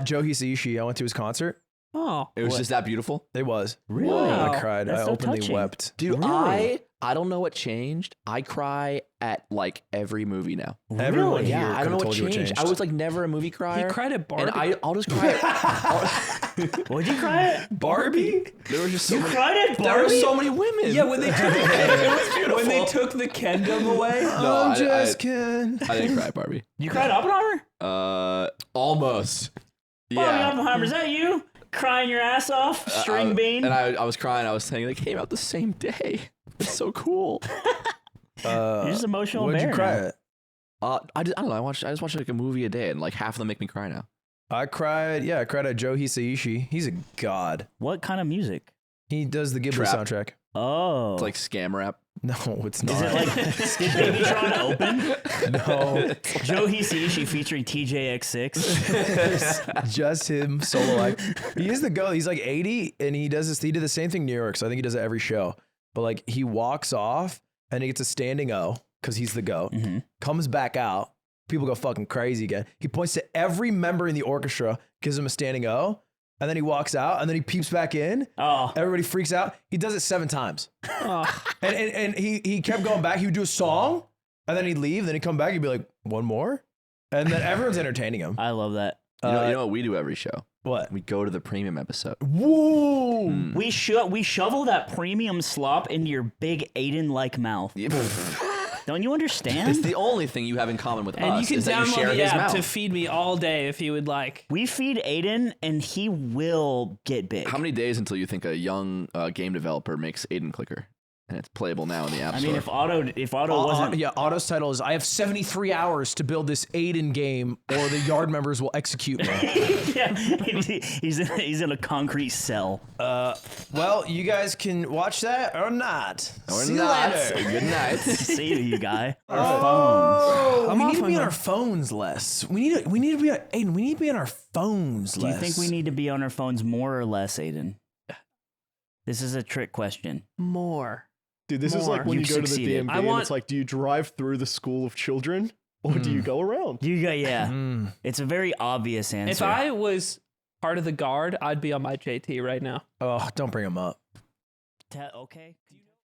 Joe Hisaishi, I went to his concert. Oh, It was just that beautiful. It was. Really? Wow. I cried. That's I so openly touching. wept. Dude, Really? I don't know what changed. I cry at like every movie now. Everyone Really? here Yeah, I don't know could've what told you changed. I was like never a movie he crier. cried at Barbie. and I'll just cry. At, What'd you cry at? Barbie? there were just so many, Cried at there were Barbie? so many women. yeah, when they took when they took the Kendom away. No, I'm I just kidding. I didn't cry at Barbie. You cried at Oppenheimer? Almost. Barbie Yeah. Oppenheimer, is that you? Crying your ass off? String bean? And I was crying. I was saying they came out the same day. It's so cool. You're just emotional What'd bear you cry now. at? I don't know. I just watch like a movie a day, and like half of them make me cry now. I cried at Joe Hisaishi. He's a god. What kind of music? He does the Ghibli Trap. soundtrack. Oh. It's like scam rap. No, it's not. Is it like Did Babytron open? no, Joe Hisaishi featuring TJX6. just him solo life. He is the go. He's like 80 and he does this. He did the same thing in New York. So I think he does it every show. But like he walks off and he gets a standing O because he's the goat. Comes back out. People go fucking crazy again. He points to every member in the orchestra, gives him a standing O. And then he walks out and then he peeps back in. Oh. Everybody freaks out. He does it 7 times. Oh. And he kept going back. He would do a song and then he'd leave. Then he'd come back. He'd be like, one more. And then everyone's entertaining him. I love that. You know what we do every show? What? We go to the premium episode. Whoa. We shovel that premium slop into your big Aiden-like mouth. Don't you understand? It's the only thing you have in common with And us you can is that you download share the his app mouth. to feed me all day if you would like. We feed Aiden, and he will get big. How many days until you think a young game developer makes Aiden Clicker and it's playable now in the App I Store? mean, if Otto wasn't, Yeah, Otto's title is I have 73 hours to build this Aiden game or the yard members will execute me. yeah, he's in a concrete cell. Well, you guys can watch that or not. Or See you not. later. Good night. See you, guy. Our phones. Oh, I'm we off need to on be on that. our phones less. We need to be on Aiden. We need to be on our phones Do you less. think we need to be on our phones more or less, Aiden? This is a trick question. More. Dude, this is like More. when You've you go to the succeeded. DMV I and want- it's like, do you drive through the school of children or do you go around? You got yeah. Mm. It's a very obvious answer. If I was part of the guard, I'd be on my JT right now. Oh, don't bring him up. Okay.